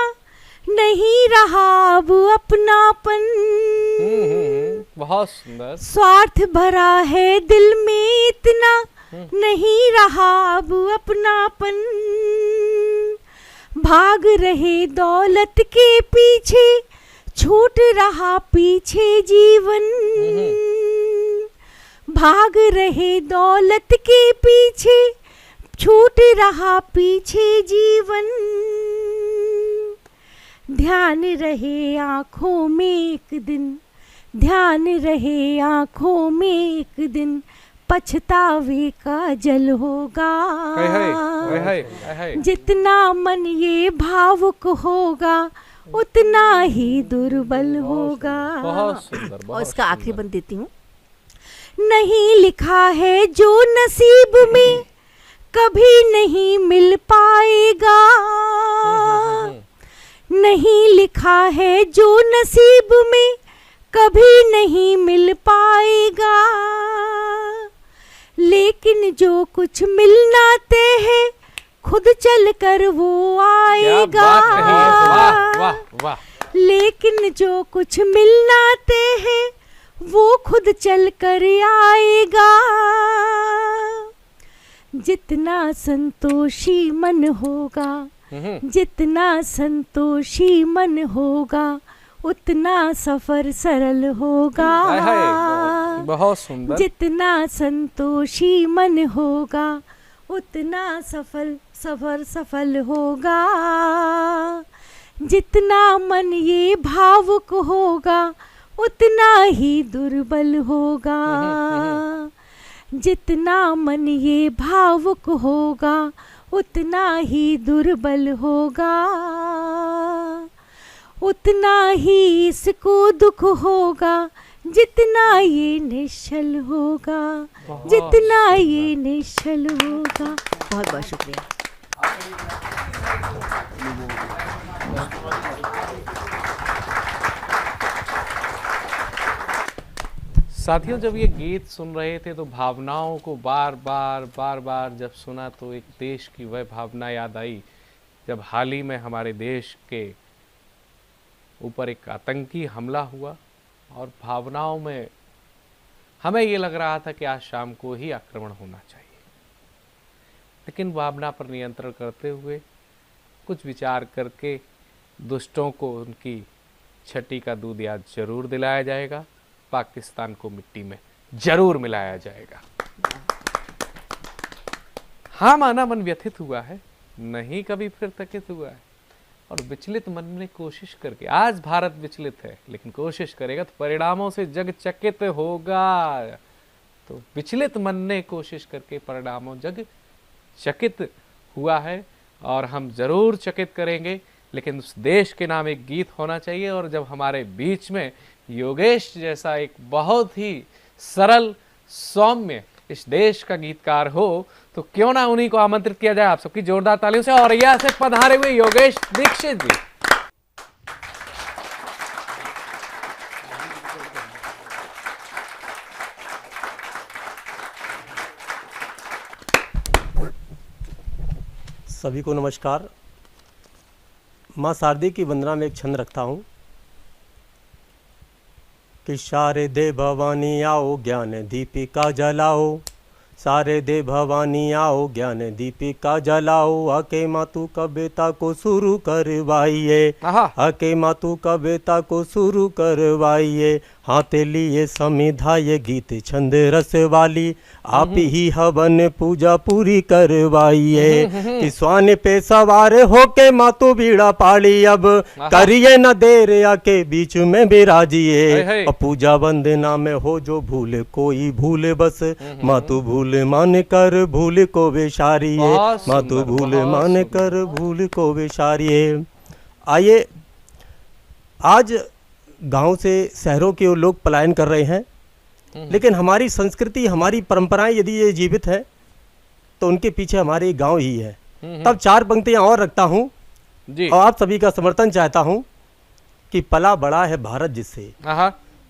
नहीं रहा अब अपनापन। बहुत सुंदर। स्वार्थ भरा है दिल में इतना नहीं रहा अब अपनापन। भाग रहे दौलत के पीछे छूट रहा पीछे जीवन। भाग रहे दौलत के पीछे छूट रहा पीछे जीवन। ध्यान रहे आँखों में एक दिन, ध्यान रहे आँखों में एक दिन, पछतावे का जल होगा। जितना मन ये भावुक होगा उतना ही दुर्बल होगा। बहुत सुंदर। और इसका आखिरी बंद देती हूँ। नहीं लिखा है जो नसीब में कभी नहीं मिल पाएगा। नहीं लिखा है जो नसीब में कभी नहीं मिल पाएगा। लेकिन जो कुछ मिलना तय है खुद चल कर वो आएगा। वाह वाह वाह। लेकिन जो कुछ मिलना तय है वो खुद चल कर आएगा। जितना संतोषी मन होगा, जितना संतोषी मन होगा उतना सफर सरल होगा। बहुत सुंदर। जितना संतोषी मन होगा उतना सफर सफल होगा। जितना मन ये भावुक होगा उतना ही दुर्बल होगा। जितना मन ये भावुक होगा उतना ही दुर्बल होगा। उतना ही इसको दुख होगा जितना ये निश्चल होगा। जितना ये निश्चल होगा। बहुत बहुत शुक्रिया। साथियों, जब ये गीत सुन रहे थे तो भावनाओं को बार बार जब सुना तो एक देश की वह भावना याद आई जब हाल ही में हमारे देश के ऊपर एक आतंकी हमला हुआ और भावनाओं में हमें ये लग रहा था कि आज शाम को ही आक्रमण होना चाहिए, लेकिन भावना पर नियंत्रण करते हुए कुछ विचार करके दुष्टों को उनकी छठी का दूध याद जरूर दिलाया जाएगा, पाकिस्तान को मिट्टी में जरूर मिलाया जाएगा। हाँ, माना मन व्यथित हुआ है, नहीं कभी फिर थकित हुआ है, और विचलित मन ने कोशिश करके, आज भारत विचलित है लेकिन कोशिश करेगा तो परिणामों से जग चकित होगा। तो विचलित मन ने कोशिश करके परिणामों जग चकित हुआ है, और हम जरूर चकित करेंगे, लेकिन उस देश के नाम एक गीत होना चाहिए। और जब हमारे बीच में योगेश जैसा एक बहुत ही सरल सौम्य इस देश का गीतकार हो, तो क्यों ना उन्हीं को आमंत्रित किया जाए आप सबकी जोरदार तालियों से। और यहाँ से पधारे हुए योगेश दीक्षित जी। सभी को नमस्कार। माँ शारदे की वंदना में एक छंद रखता हूँ कि शारदे भवानी आओ ज्ञान दीपिका जलाओ, शारदे भवानी आओ ज्ञान दीपिका जलाओ, आके मातू कविता को शुरू करवाइए, आके मातू कविता को शुरू करवाइए, हाथ लिए समिधा ये गीत छंद रस वाली, आप ही हवन पूजा पूरी करवाइए, कि स्वान पे सवार होके मातू बीड़ा पाली, अब करिए न देर आके बीच में बिराजिए, और पूजा वंदना में हो जो भूल कोई भूल बस, मातू भूल मान कर भूल को विसारिए, मातू भूल मान कर भूल को विसारिए। आइए, आज गांव से शहरों के लोग पलायन कर रहे हैं, लेकिन हमारी संस्कृति, हमारी परंपराएं यदि ये जीवित है तो उनके पीछे हमारे गांव ही है। तब चार पंक्तियां और रखता हूं जी, और आप सभी का समर्थन चाहता हूं कि पला बड़ा है भारत जिससे,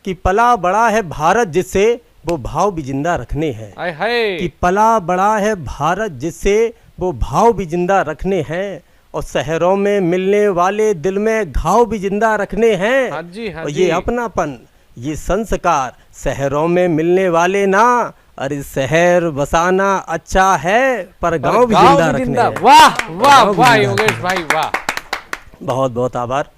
कि पला बड़ा है भारत जिससे वो भाव भी जिंदा रखने हैं, कि पला बड़ा है भारत जिससे वो भाव भी जिंदा रखने हैं, और शहरों में मिलने वाले दिल में घाव भी जिंदा रखने हैं। हाँ जी, हाँ और जी। ये अपनापन, ये संस्कार शहरों में मिलने वाले ना, अरे शहर बसाना अच्छा है पर गांव भी जिंदा रखने हैं। वाह वाह वाह योगेश भाई वाह, बहुत बहुत आभार।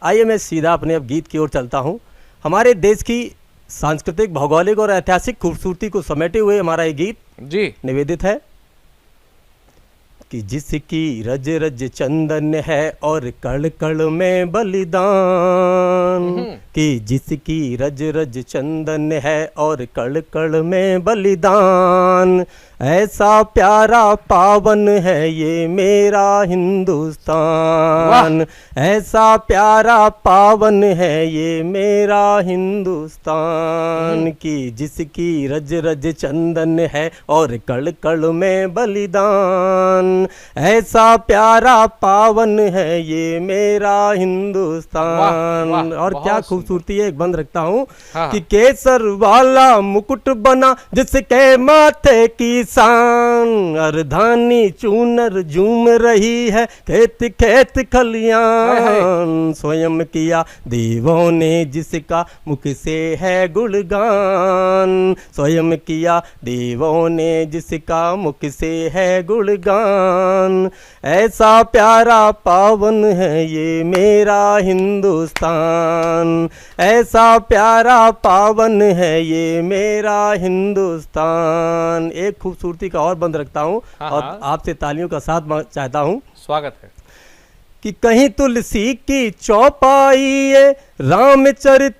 आइए मैं सीधा अपने अब गीत की ओर चलता हूँ। हमारे देश की सांस्कृतिक, भौगोलिक और ऐतिहासिक खूबसूरती को समेटे हुए हमारा ये गीत जी निवेदित है कि जिसकी रज रज चंदन है और कण कण में बलिदान, कि जिसकी रज रज चंदन है और कण कण में बलिदान, ऐसा प्यारा पावन है ये मेरा हिंदुस्तान, ऐसा प्यारा पावन है ये मेरा हिंदुस्तान, कि जिसकी रज रज चंदन है और कण कण में बलिदान, ऐसा प्यारा पावन है ये मेरा हिंदुस्तान। वाह, वाह, और क्या खूबसूरती है, एक बंद रखता हूँ कि केसर वाला मुकुट बना जिसके माथे की शान, अर्धानी चूनर झूम रही है खेत खेत खलियान, स्वयं किया देवों ने जिसका मुख से है गुणगान, स्वयं किया देवों ने जिसका मुख से है गुणगान, ऐसा प्यारा पावन है ये मेरा हिंदुस्तान, ऐसा प्यारा पावन है ये मेरा हिंदुस्तान। एक खूबसूरती का और बंद रखता हूँ और आपसे तालियों का साथ चाहता हूँ। स्वागत है। कि कहीं तुलसी की चौपाई रामचरित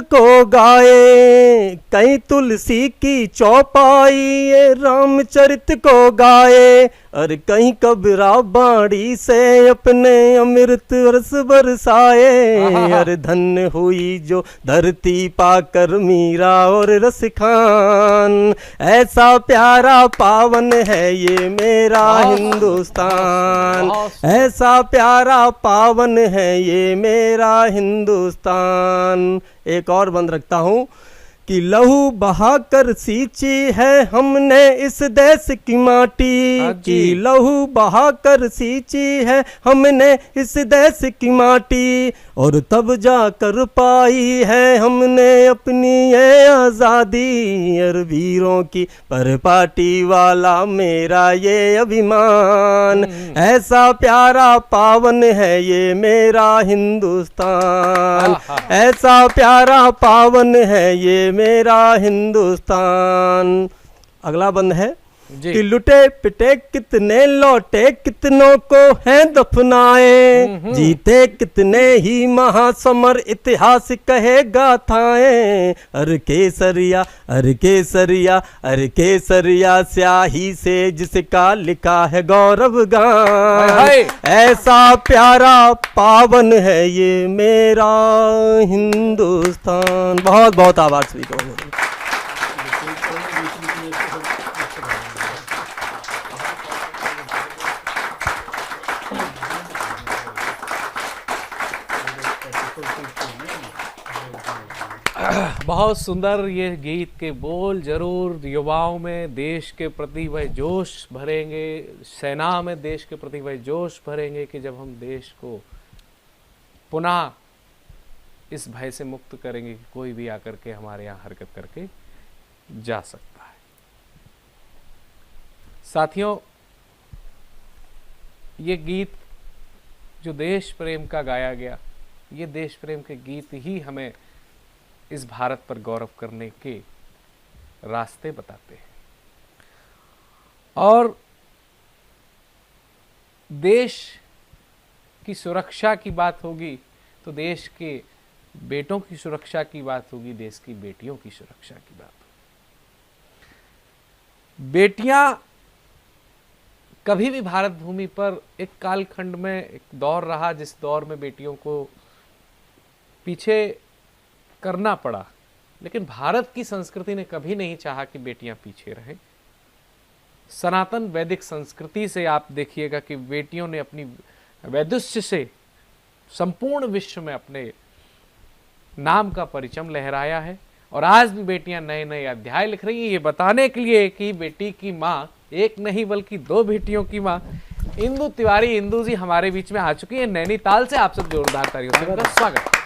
को गाए, कहीं तुलसी की चौपाई रामचरित को गाए, और कहीं कबीरा बाड़ी से अपने अमृत रस बरसाए, और धन्य हुई जो धरती पाकर मीरा और रस खान, ऐसा प्यारा पावन है ये मेरा हिंदुस्तान, ऐसा प्यारा पावन है ये मेरा हिंदुस्तान। एक और बंद रखता हूँ कि लहू बहाकर सींची है हमने इस देश की माटी, कि लहू बहाकर सींची है हमने इस देश की माटी, और तब जाकर पाई है हमने अपनी ये आज़ादी। और वीरों की परपाटी वाला मेरा ये अभिमान, ऐसा प्यारा पावन है ये मेरा हिंदुस्तान, ऐसा प्यारा पावन है ये मेरा हिंदुस्तान। अगला बंद है कि लुटे पिटे कितने लौटे कितनों को हैं दफनाए, जीते कितने ही महासमर इतिहास कहे गाथाएं। अर केसरिया अर केसरिया अर केसरिया स्याही से जिसका लिखा है गौरव गान, ऐसा प्यारा पावन है ये मेरा हिंदुस्तान। बहुत बहुत आभार सभी को। बहुत सुंदर ये गीत के बोल जरूर युवाओं में देश के प्रति वह जोश भरेंगे, सेना में देश के प्रति वह जोश भरेंगे कि जब हम देश को पुनः इस भय से मुक्त करेंगे कि कोई भी आकर के हमारे यहाँ हरकत करके जा सकता है। साथियों, ये गीत जो देश प्रेम का गाया गया, ये देश प्रेम के गीत ही हमें इस भारत पर गौरव करने के रास्ते बताते हैं। और देश की सुरक्षा की बात होगी तो देश के बेटों की सुरक्षा की बात होगी, देश की बेटियों की सुरक्षा की बात होगी। बेटियां कभी भी भारत भूमि पर एक कालखंड में एक दौर रहा जिस दौर में बेटियों को पीछे करना पड़ा, लेकिन भारत की संस्कृति ने कभी नहीं चाहा कि बेटियां पीछे रहें। सनातन वैदिक संस्कृति से आप देखिएगा कि बेटियों ने अपनी वैदुष्य से संपूर्ण विश्व में अपने नाम का परचम लहराया है। और आज भी बेटियां नए नए अध्याय लिख रही हैं, ये बताने के लिए कि बेटी की माँ एक नहीं बल्कि दो बेटियों की माँ इंदु तिवारी, इंदु जी हमारे बीच में आ चुकी है नैनीताल से। आप सब जोरदार तालियों से उनका स्वागत।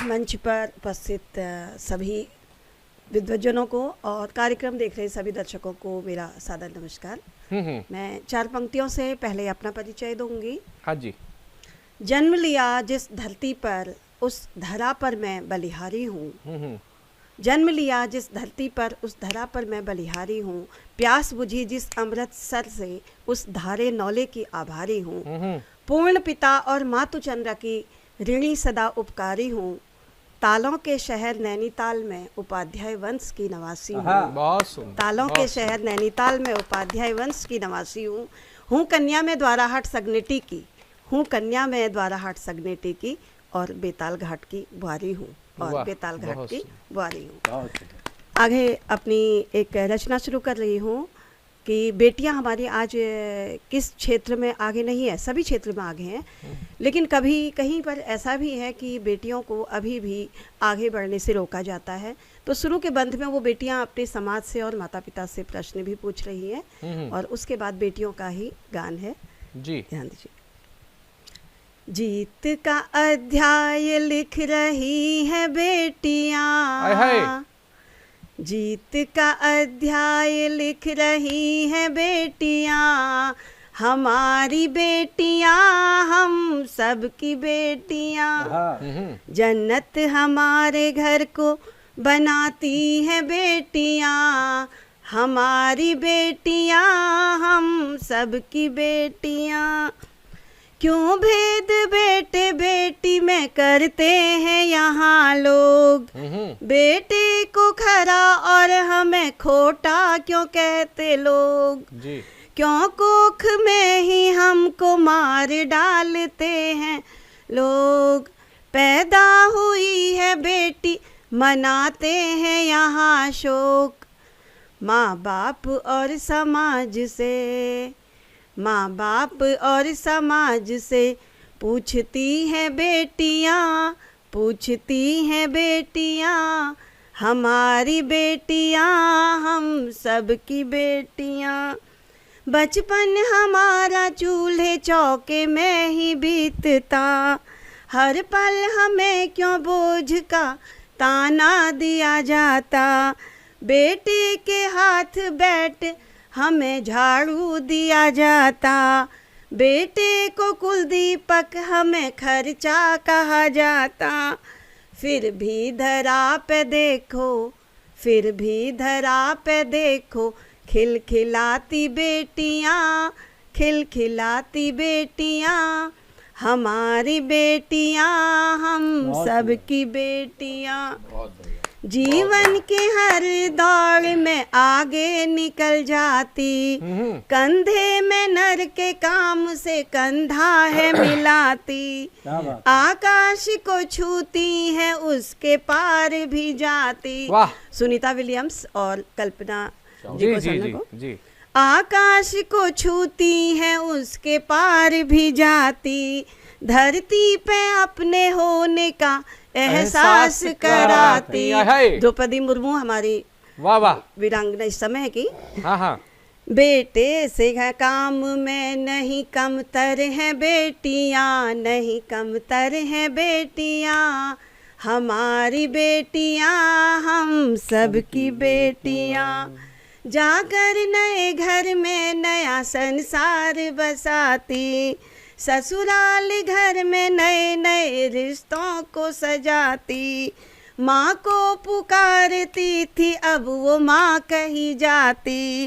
मंच पर उपस्थित सभी विद्वजनों को और कार्यक्रम देख रहे सभी दर्शकों को मेरा सादर नमस्कार। मैं चार पंक्तियों से पहले अपना परिचय दूंगी। हाँ जी। जन्म लिया जिस धरती पर उस धरा पर मैं बलिहारी हूँ, जन्म लिया जिस धरती पर उस धरा पर मैं बलिहारी हूँ, प्यास बुझी जिस अमृतसर से उस धारे नौले की आभारी हूँ, पूर्ण पिता और मातु चंद्र की ऋणी सदा उपकारी हूँ, तालों के शहर नैनीताल में उपाध्याय वंश की नवासी हूँ, तालों के शहर नैनीताल में उपाध्याय वंश की नवासी हूँ कन्या में द्वाराहाट सगनेटी की, हूँ कन्या में द्वाराहाट सगनेटी की और बेताल घाट की बुआरी हूँ, और बेताल घाट की बुआरी हूँ। आगे अपनी एक रचना शुरू कर रही हूँ कि बेटियां हमारी आज किस क्षेत्र में आगे नहीं है, सभी क्षेत्र में आगे हैं, लेकिन कभी कहीं पर ऐसा भी है कि बेटियों को अभी भी आगे बढ़ने से रोका जाता है। तो शुरू के बंध में वो बेटियां अपने समाज से और माता पिता से प्रश्न भी पूछ रही हैं और उसके बाद बेटियों का ही गान है जी, ध्यान दीजिए। जीत का अध्याय लिख रही है बेटियां, जीत का अध्याय लिख रही है बेटियां, हमारी बेटियां हम सबकी बेटियां, जन्नत हमारे घर को बनाती है बेटियां, हमारी बेटियां हम सबकी बेटियां। क्यों भेद बेटे बेटी में करते हैं यहाँ लोग, बेटे को खरा और हमें खोटा क्यों कहते लोग जी। क्यों कोख में ही हमको मार डालते हैं लोग, पैदा हुई है बेटी मनाते हैं यहाँ शोक, माँ बाप और समाज से माँ बाप और समाज से पूछती हैं बेटियाँ, पूछती हैं बेटियाँ, हमारी बेटियाँ हम सब की बेटियाँ। बचपन हमारा चूल्हे चौके में ही बीतता, हर पल हमें क्यों बोझ का ताना दिया जाता। बेटे के हाथ बैठ हमें झाड़ू दिया जाता, बेटे को कुलदीपक हमें खर्चा कहा जाता। फिर भी धरा पे देखो, फिर भी धरा पे देखो, खिलखिलाती बेटियाँ, खिलखिलाती बेटियाँ, हमारी बेटियाँ हम सब की बेटियाँ। जीवन के हर दौड़ में आगे निकल जाती, कंधे में नर के काम से कंधा है मिलाती। आकाश को छूती है उसके पार भी जाती। सुनीता विलियम्स और कल्पना जी जी। आकाश को छूती है उसके पार भी जाती, धरती पे अपने होने का एहसास कराती। द्रौपदी मुर्मू हमारी वाह वाह वीरांगना इस समय की। हाँ हाँ। बेटे से काम में नहीं कमतर हैं बेटियाँ, नहीं कमतर हैं बेटियाँ, हमारी बेटियाँ हम सब की बेटियाँ। जाकर नए घर में नया संसार बसाती, ससुराल घर में नए नए रिश्तों को सजाती। माँ को पुकारती थी अब वो माँ कही जाती,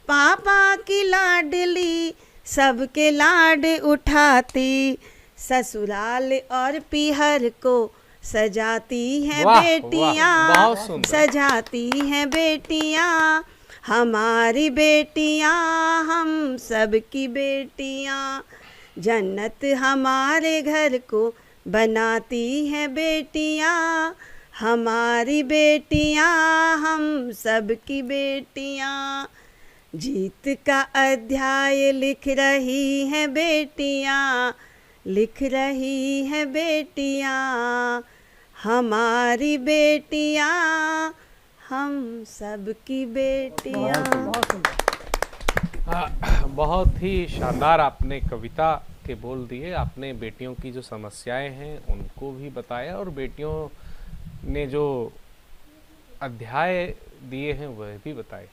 पापा की लाडली सबके लाड उठाती। ससुराल और पीहर को सजाती हैं बेटियाँ, सजाती हैं बेटियाँ, हमारी बेटियाँ हम सब की बेटियाँ। जन्नत हमारे घर को बनाती हैं बेटियाँ, हमारी बेटियाँ हम सब की बेटियाँ। जीत का अध्याय लिख रही हैं बेटियाँ, लिख रही हैं बेटियाँ, हमारी बेटियाँ हम सब की बेटियाँ। बहुत ही शानदार आपने कविता के बोल दिए। आपने बेटियों की जो समस्याएं हैं उनको भी बताया और बेटियों ने जो अध्याय दिए हैं वह भी बताए।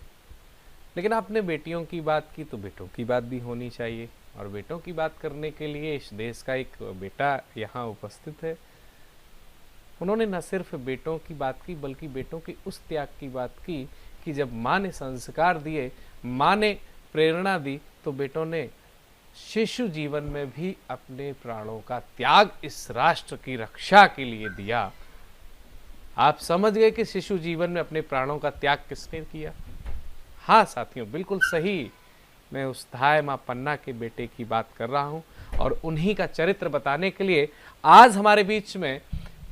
लेकिन आपने बेटियों की बात की तो बेटों की बात भी होनी चाहिए, और बेटों की बात करने के लिए इस देश का एक बेटा यहाँ उपस्थित है। उन्होंने न सिर्फ बेटों की बात की बल्कि बेटों की उस त्याग की बात की कि जब माँ ने संस्कार दिए, माँ ने प्रेरणा दी, तो बेटों ने शिशु जीवन में भी अपने प्राणों का त्याग इस राष्ट्र की रक्षा के लिए दिया। आप समझ गए कि शिशु जीवन में अपने प्राणों का त्याग किसने किया? हाँ साथियों, बिल्कुल सही। मैं उस धाय माँ पन्ना के बेटे की बात कर रहा हूँ, और उन्हीं का चरित्र बताने के लिए आज हमारे बीच में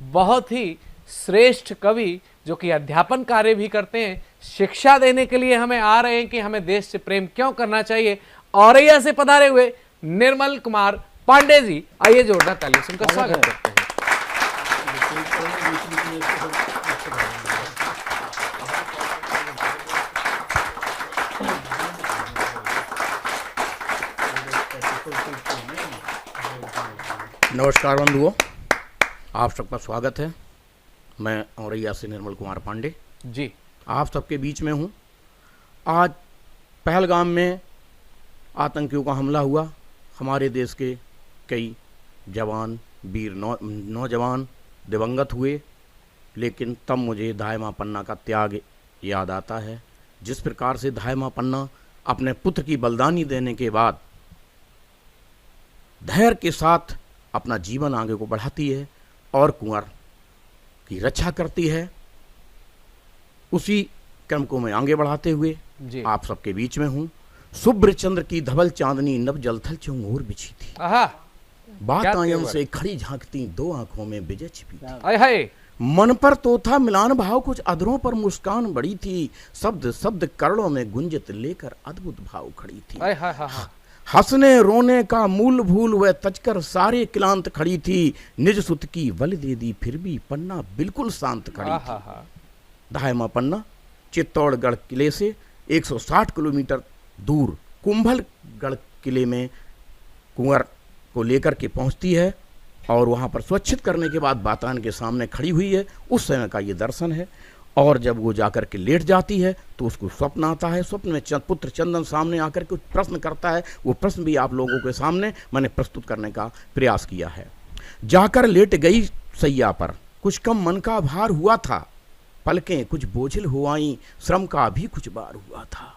बहुत ही श्रेष्ठ कवि, जो कि अध्यापन कार्य भी करते हैं, शिक्षा देने के लिए हमें आ रहे हैं कि हमें देश से प्रेम क्यों करना चाहिए, औरैया से पधारे हुए निर्मल कुमार पांडे जी। आइए जोरदार तालियों से उनका स्वागत करते हैं। नमस्कार बंधुओं, आप सबका स्वागत है। मैं औरैया से निर्मल कुमार पांडे जी आप सबके बीच में हूँ। आज पहलगाम में आतंकियों का हमला हुआ। हमारे देश के कई जवान, वीर नौजवान दिवंगत हुए, लेकिन तब मुझे धाय माँ पन्ना का त्याग याद आता है। जिस प्रकार से धाय माँ पन्ना अपने पुत्र की बलिदानी देने के बाद धैर्य के साथ अपना जीवन आगे को बढ़ाती है और कुंवर की रक्षा करती है, उसी क्रम को मैं आगे बढ़ाते हुए आप सबके बीच में हूँ। शुभ्र चंद्र की धवल चांदनी नभ जलथल चौंगोर बिछी थी, बात आयन से खड़ी झांकती दो आंखों में विजय छिपी थी। मन पर तो था मिलान भाव, कुछ अधरों पर मुस्कान बड़ी थी, शब्द शब्द करोड़ों में गुंजत लेकर अद्भुत भाव खड़ी थी। हंसने रोने का मूल भूल वह तजकर सारे क्लांत खड़ी थी, निज सुत की बल दे दी फिर भी पन्ना बिल्कुल शांत खड़ी थी। दाहिमा पन्ना चित्तौड़गढ़ किले से 160 किलोमीटर दूर कुंभलगढ़ किले में कुंवर को लेकर के पहुंचती है और वहां पर सुरक्षित करने के बाद बातान के सामने खड़ी हुई है। उस समय का ये दर्शन है। और जब वो जाकर के लेट जाती है तो उसको स्वप्न आता है। स्वप्न में पुत्र चंदन सामने आकर के प्रश्न करता है। वो प्रश्न भी आप लोगों के सामने मैंने प्रस्तुत करने का प्रयास किया है। जाकर लेट गई सैया पर, कुछ कम मन का भार हुआ था, पलकें कुछ बोझिल हो आईं, श्रम का भी कुछ बार हुआ था।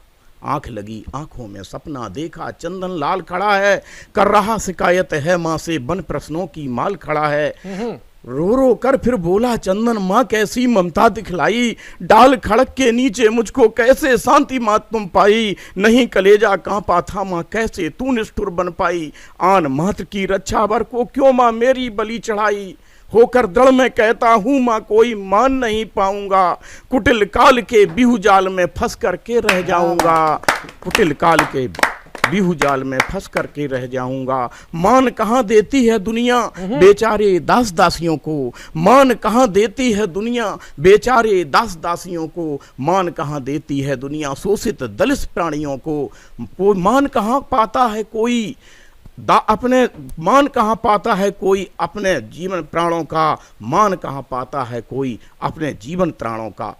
आंख लगी आंखों में सपना देखा, चंदन लाल खड़ा है, कर रहा शिकायत है माँ से, बन प्रश्नों की माल खड़ा है। रो रो कर फिर बोला चंदन, माँ कैसी ममता दिखलाई, डाल खड़क के नीचे मुझको कैसे शांति माँ तुम पाई, नहीं कलेजा कांपा था माँ कैसे तू निष्ठुर बन पाई, आन मात्र की रक्षा बर को क्यों माँ मेरी बलि चढ़ाई, होकर दृढ़ में कहता हूँ माँ कोई मान नहीं पाऊंगा, कुटिल काल के बिहू जाल में फंस करके रह जाऊंगा, कुटिल काल के बिहू जाल में फंस करके रह जाऊंगा। मान कहाँ देती है दुनिया बेचारे दास दासियों को, मान कहाँ देती है दुनिया बेचारे दास दासियों को, मान कहाँ देती है दुनिया शोषित दलित प्राणियों को, मान कहाँ पाता है कोई अपने, मान कहाँ पाता है कोई अपने जीवन प्राणों का, मान कहाँ पाता है कोई अपने जीवन प्राणों का।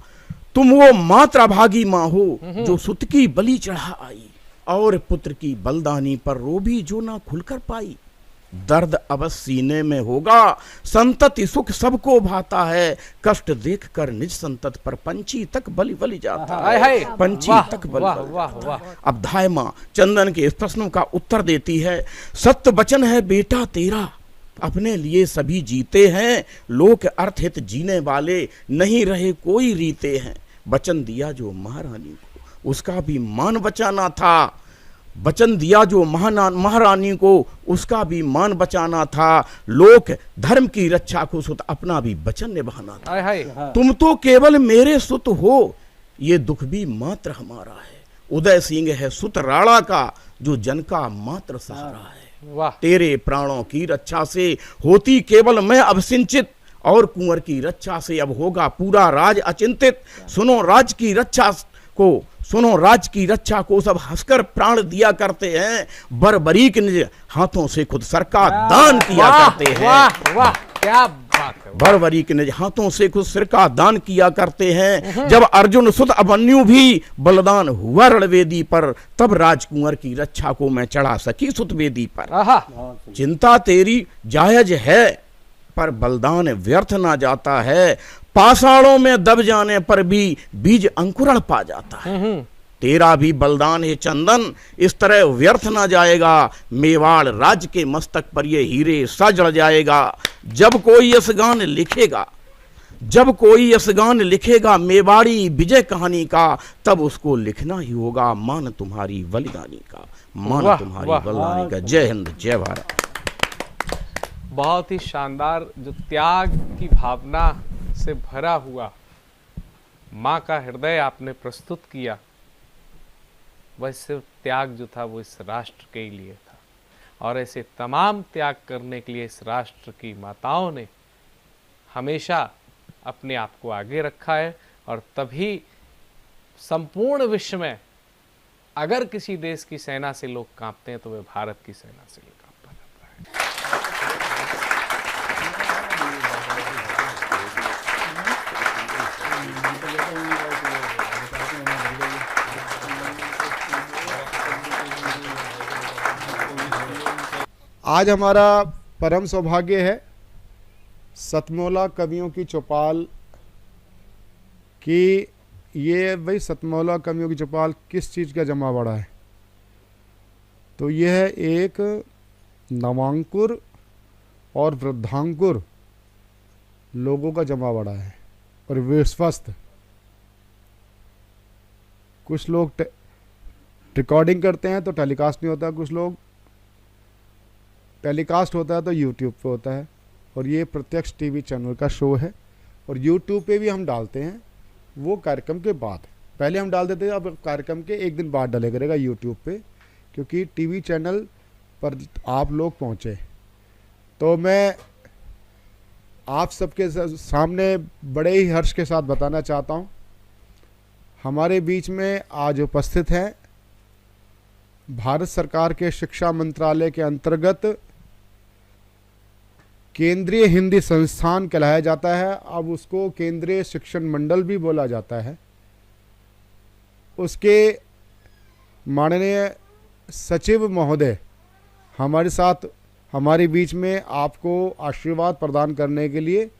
तुम वो मात्र भागी माँ हो जो सुत की बलि चढ़ा आई, और पुत्र की बलिदानी पर रो भी जो ना खुलकर पाई। दर्द अवश्य सीने में होगा, संतति सुख सबको भाता है, कष्ट देखकर निज संतत पर पंछी तक बलि बलि जाता है, पंछी तक बलि बलि जाता है। अब धाय माँ चंदन के इस प्रश्नों का उत्तर देती है। सत्य वचन है बेटा तेरा, अपने लिए सभी जीते हैं, लोक अर्थ हित जीने वाले नहीं रहे कोई रीते हैं। वचन दिया जो महारानी को उसका भी मान बचाना था, वचन दिया जो महारानी को उसका भी मान बचाना था, लोक धर्म की रक्षा को सुत अपना भी वचन निभाना था। तुम तो केवल मेरे सुत हो, ये दुख भी मात्र हमारा है। उदय सिंह है सुत राणा का, जो जन का मात्र सहारा है। तेरे प्राणों की रक्षा से होती केवल मैं अब सिंचित, और कुंवर की रक्षा से अब होगा पूरा राज अचिंतित। सुनो राज की रक्षा को, सुनो राज की रक्षा को सब हंसकर प्राण दिया करते हैं, बरबरीक निज हाथों से खुद सर का दान किया करते हैं। वाह वाह क्या बात है। बरबरीक निज हाथों से खुद सिर का दान किया करते हैं। जब अर्जुन सुत अभिमन्यु भी बलिदान हुआ रणवेदी पर, तब राजकुंवर की रक्षा को मैं चढ़ा सकी सुत वेदी पर। चिंता तेरी जायज है, पर बलिदान व्यर्थ ना जाता है, पाषाणों में दब जाने पर भी बीज अंकुरण पा जाता है। तेरा भी बलिदान है चंदन इस तरह व्यर्थ ना जाएगा, मेवाड़ राज्य के मस्तक पर ये हीरे सा जड़ जाएगा। जब कोई यश गान लिखेगा, जब कोई यश गान लिखेगा मेवाड़ी विजय कहानी का, तब उसको लिखना ही होगा मान तुम्हारी बलिदानी का, मान तुम्हारी बलिदानी का। जय हिंद जय भारत। बहुत ही शानदार, जो त्याग की भावना से भरा हुआ माँ का हृदय आपने प्रस्तुत किया। वह सिर्फ त्याग जो था वो इस राष्ट्र के लिए था, और ऐसे तमाम त्याग करने के लिए इस राष्ट्र की माताओं ने हमेशा अपने आप को आगे रखा है। और तभी संपूर्ण विश्व में अगर किसी देश की सेना से लोग कांपते हैं तो वे भारत की सेना से ही कांपा जाता है। आज हमारा परम सौभाग्य है सतमौला कवियों की चौपाल की। ये भाई सतमौला कवियों की चौपाल किस चीज़ का जमा बड़ा है? तो यह एक नवांकुर और वृद्धांकुर लोगों का जमा बड़ा है और विश्वस्त। कुछ लोग रिकॉर्डिंग करते हैं तो टेलीकास्ट नहीं होता, कुछ लोग टेलीकास्ट होता है तो यूट्यूब पे होता है, और ये प्रत्यक्ष टीवी चैनल का शो है। और यूट्यूब पे भी हम डालते हैं वो कार्यक्रम के बाद, पहले हम डाल देते हैं, अब कार्यक्रम के एक दिन बाद डाले करेगा यूट्यूब पे। क्योंकि टीवी चैनल पर आप लोग पहुँचे। तो मैं आप सबके सामने बड़े ही हर्ष के साथ बताना चाहता हूँ, हमारे बीच में आज उपस्थित हैं भारत सरकार के शिक्षा मंत्रालय के अंतर्गत केंद्रीय हिंदी संस्थान कहलाया जाता है, अब उसको केंद्रीय शिक्षण मंडल भी बोला जाता है, उसके माननीय सचिव महोदय हमारे साथ हमारे बीच में आपको आशीर्वाद प्रदान करने के लिए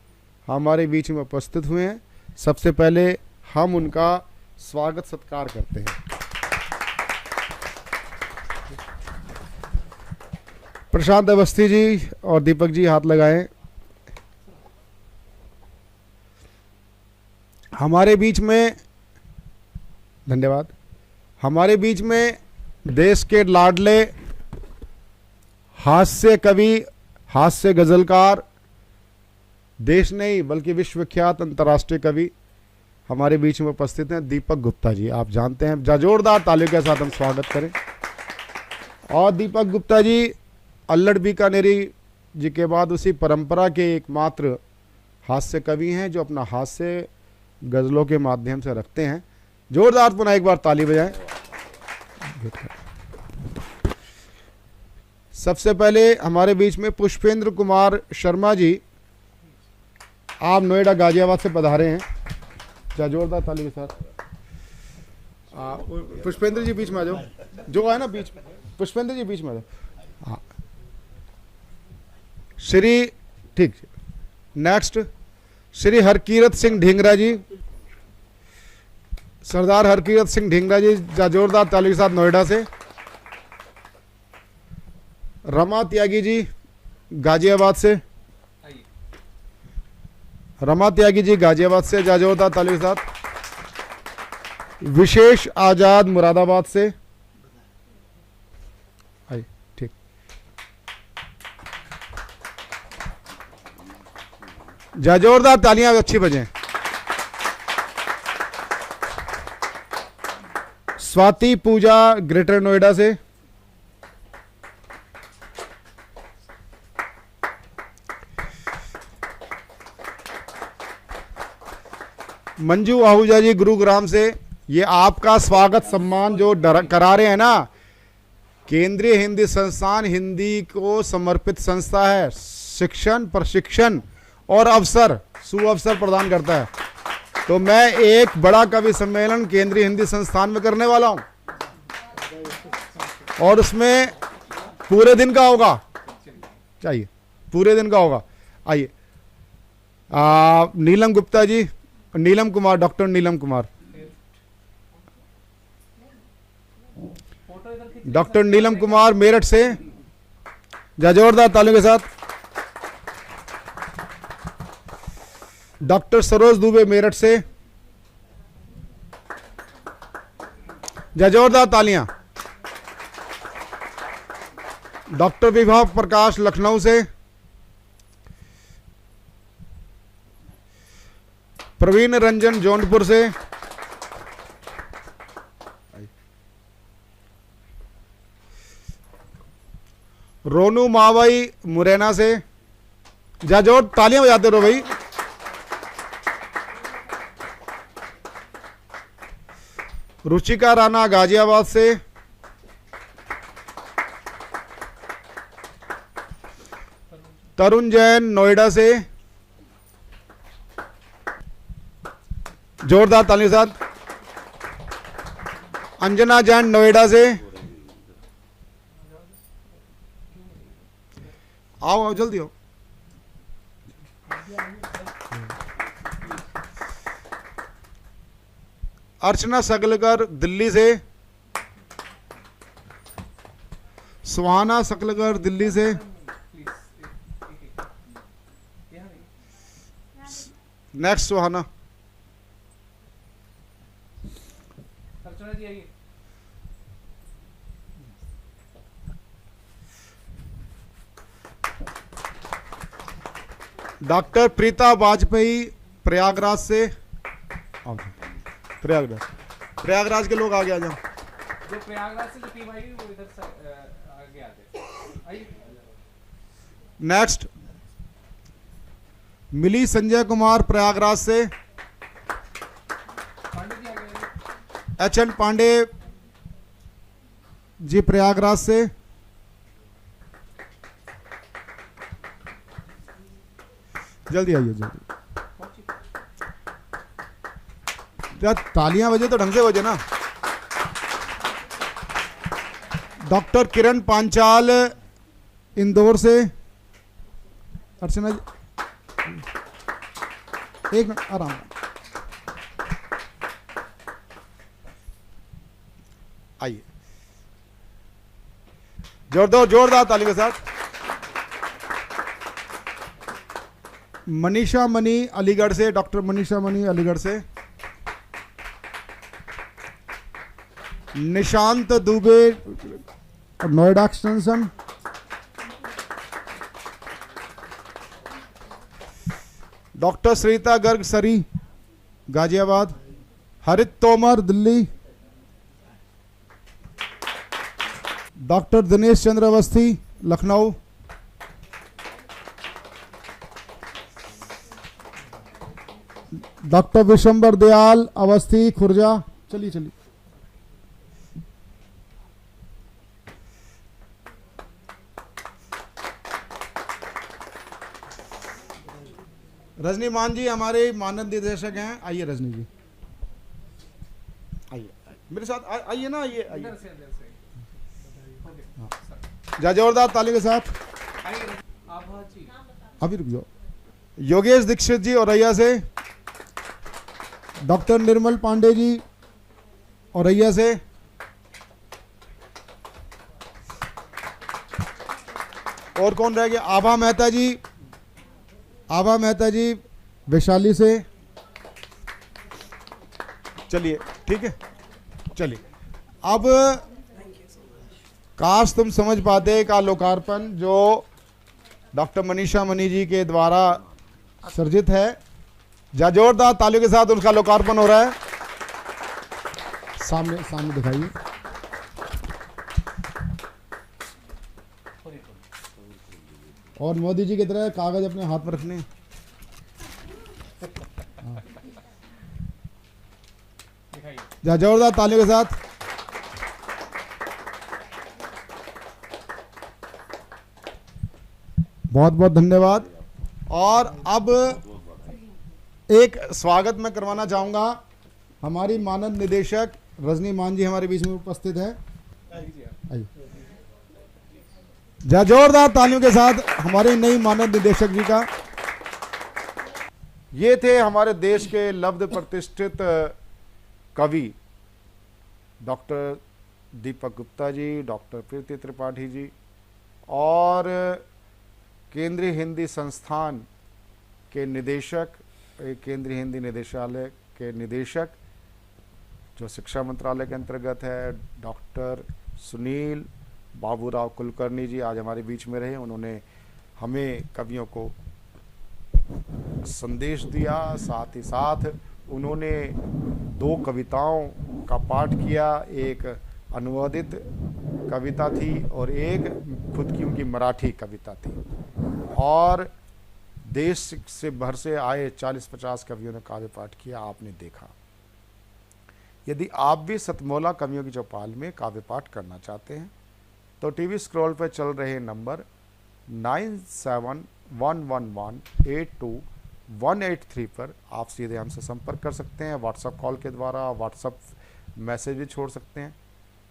हमारे बीच में उपस्थित हुए हैं। सबसे पहले हम उनका स्वागत सत्कार करते हैं। प्रशांत अवस्थी जी और दीपक जी हाथ लगाएं। हमारे बीच में, धन्यवाद, हमारे बीच में देश के लाडले हास्य कवि, हास्य गजलकार, देश नहीं बल्कि विश्व विख्यात अंतर्राष्ट्रीय कवि हमारे बीच में उपस्थित हैं दीपक गुप्ता जी। आप जानते हैं, जोरदार तालियों के साथ हम स्वागत करें। और दीपक गुप्ता जी अल्लड़ बीकानेरी जी के बाद उसी परंपरा के एकमात्र हास्य कवि हैं जो अपना हास्य गज़लों के माध्यम से रखते हैं। जोरदार पुनः एक बार ताली बजाएं। सबसे पहले हमारे बीच में पुष्पेंद्र कुमार शर्मा जी, आप नोएडा गाजियाबाद से पधारे हैं। जोरदार ताली के साथ। पुष्पेंद्र जी बीच में आ जाओ, जो है ना बीच में, पुष्पेंद्र जी बीच में आ जाओ। हाँ श्री, ठीक, नेक्स्ट श्री हरकीरत सिंह ढींगरा जी, सरदार हरकीरत सिंह ढींगरा जी, जोरदार ताली के साथ नोएडा से। रमा त्यागी जी गाजियाबाद से, रमा त्यागी जी गाजियाबाद से, जोरदार ताली के साथ। विशेष आजाद मुरादाबाद से, ठीक। जोरदार तालियां अच्छी बजें। स्वाति पूजा ग्रेटर नोएडा से, मंजू आहूजा जी गुरुग्राम से। ये आपका स्वागत सम्मान जो करा रहे हैं ना, केंद्रीय हिंदी संस्थान हिंदी को समर्पित संस्था है, शिक्षण, प्रशिक्षण और अवसर, सुअवसर प्रदान करता है। तो मैं एक बड़ा कवि सम्मेलन केंद्रीय हिंदी संस्थान में करने वाला हूं और उसमें पूरे दिन का होगा, चाहिए पूरे दिन का होगा। आइए नीलम गुप्ता जी, नीलम कुमार, डॉक्टर नीलम कुमार, डॉक्टर नीलम कुमार मेरठ से, जोरदार तालियों के साथ। डॉक्टर सरोज दुबे मेरठ से, जोरदार तालियां। डॉक्टर विभा प्रकाश लखनऊ से, प्रवीण रंजन जौनपुर से, रोनू मावई मुरैना से, जोर तालियां बजाते रहो भाई। रुचिका राणा गाजियाबाद से, तरुण जैन नोएडा से, जोरदार ताली के साथ। अंजना जैन नोएडा से, आओ आओ जल्दी आओ। अर्चना सकलकर दिल्ली से, सुहाना सकलकर दिल्ली से, नेक्स्ट सुहाना। डॉक्टर प्रीता वाजपेयी प्रयागराज से, प्रयागराज के लोग आगे आ जाओ। जो प्रयागराज से जो टीम आई वो इधर से आगे आते आइए। नेक्स्ट मिली संजय कुमार प्रयागराज से, HN पांडे जी प्रयागराज से, जल्दी आइए जल्दी। क्या तालियां बजे तो ढंग से बजे ना। डॉक्टर किरण पांचाल इंदौर से, अर्चना जी एक मिनट आराम। आइए जोरदार ताली के साथ। मनीषा मनी अलीगढ़ से, डॉक्टर मनीषा मनी अलीगढ़ से। निशांत दुबे नोएडा एक्सटेंशन। डॉक्टर श्रीता गर्ग सरी गाजियाबाद। हरित तोमर दिल्ली। डॉक्टर दिनेश चंद्र अवस्थी लखनऊ। डॉक्टर विशंबर दयाल अवस्थी खुर्जा। चलिए रजनी मान जी हमारे मानद निर्देशक हैं। आइए रजनी जी, आइए मेरे साथ आइए ना, आइए जोरदार ताली के साथ। अभी रुक जाओ। योगेश दीक्षित जी औरैया से। डॉक्टर निर्मल पांडे जी औरैया से। और कौन रह गया? आभा मेहता जी वैशाली से। चलिए ठीक है, चलिए अब काश तुम समझ पाते का लोकार्पण जो डॉक्टर मनीषा मनी जी के द्वारा सर्जित है। जोरदार तालियों के साथ उनका लोकार्पण हो रहा है। सामने दिखाइए। और मोदी जी की तरह कागज अपने हाथ में रखने। जोरदार तालियों के साथ। बहुत बहुत धन्यवाद। और अब एक स्वागत मैं करवाना चाहूंगा। हमारी मानद निदेशक रजनी मान जी हमारे बीच में उपस्थित है। आइए जोरदार तालियों के साथ हमारे नई मानद निदेशक जी का। ये थे हमारे देश के लब्ध प्रतिष्ठित कवि डॉक्टर दीपक गुप्ता जी, डॉक्टर प्रीति त्रिपाठी जी और केंद्रीय हिंदी संस्थान के निदेशक, केंद्रीय हिंदी निदेशालय के निदेशक जो शिक्षा मंत्रालय के अंतर्गत है, डॉक्टर सुनील बाबूराव कुलकर्णी जी आज हमारे बीच में रहे। उन्होंने हमें कवियों को संदेश दिया, साथ ही साथ उन्होंने 2 कविताओं का पाठ किया। एक अनुवादित कविता थी और एक खुद की उनकी मराठी कविता थी। और देश से भर से आए 40-50 कवियों ने काव्य पाठ किया, आपने देखा। यदि आप भी सतमौला कवियों की चौपाल में काव्य पाठ करना चाहते हैं तो टीवी स्क्रॉल पर चल रहे नंबर 9711182183 पर आप सीधे हमसे संपर्क कर सकते हैं। व्हाट्सएप कॉल के द्वारा, व्हाट्सएप मैसेज भी छोड़ सकते हैं।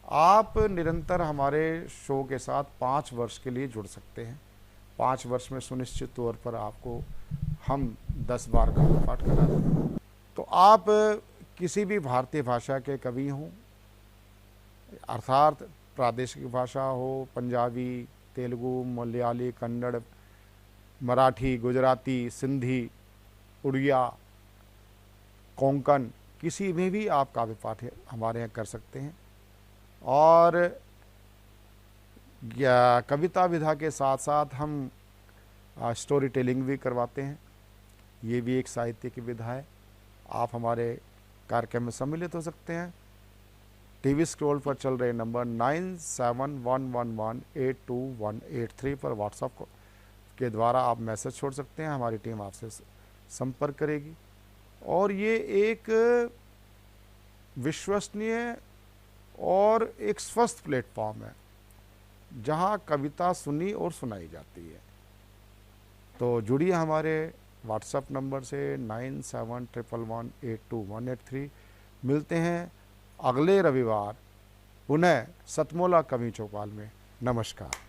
आप निरंतर हमारे शो के साथ 5 वर्ष के लिए जुड़ सकते हैं। 5 वर्ष में सुनिश्चित तौर पर आपको हम 10 बार का पाठ करा दें। तो आप किसी भी भारतीय भाषा के कवि हों, अर्थात प्रादेशिक भाषा हो, पंजाबी, तेलुगु, मलयाली, कन्नड़, मराठी, गुजराती, सिंधी, उड़िया, कोंकण, किसी में भी आप काव्य पाठ हमारे यहाँ कर सकते हैं। और कविता विधा के साथ साथ हम स्टोरी टेलिंग भी करवाते हैं। ये भी एक साहित्य की विधा है। आप हमारे कार्यक्रम में सम्मिलित हो सकते हैं। टीवी स्क्रॉल पर चल रहे नंबर 9711182183 पर व्हाट्सएप के द्वारा आप मैसेज छोड़ सकते हैं। हमारी टीम आपसे संपर्क करेगी। और ये एक विश्वसनीय और एक स्वस्थ प्लेटफॉर्म है जहां कविता सुनी और सुनाई जाती है। तो जुड़िए हमारे व्हाट्सएप नंबर से 9711182183। मिलते हैं अगले रविवार पुनः सतमोला कवि चौपाल में। नमस्कार।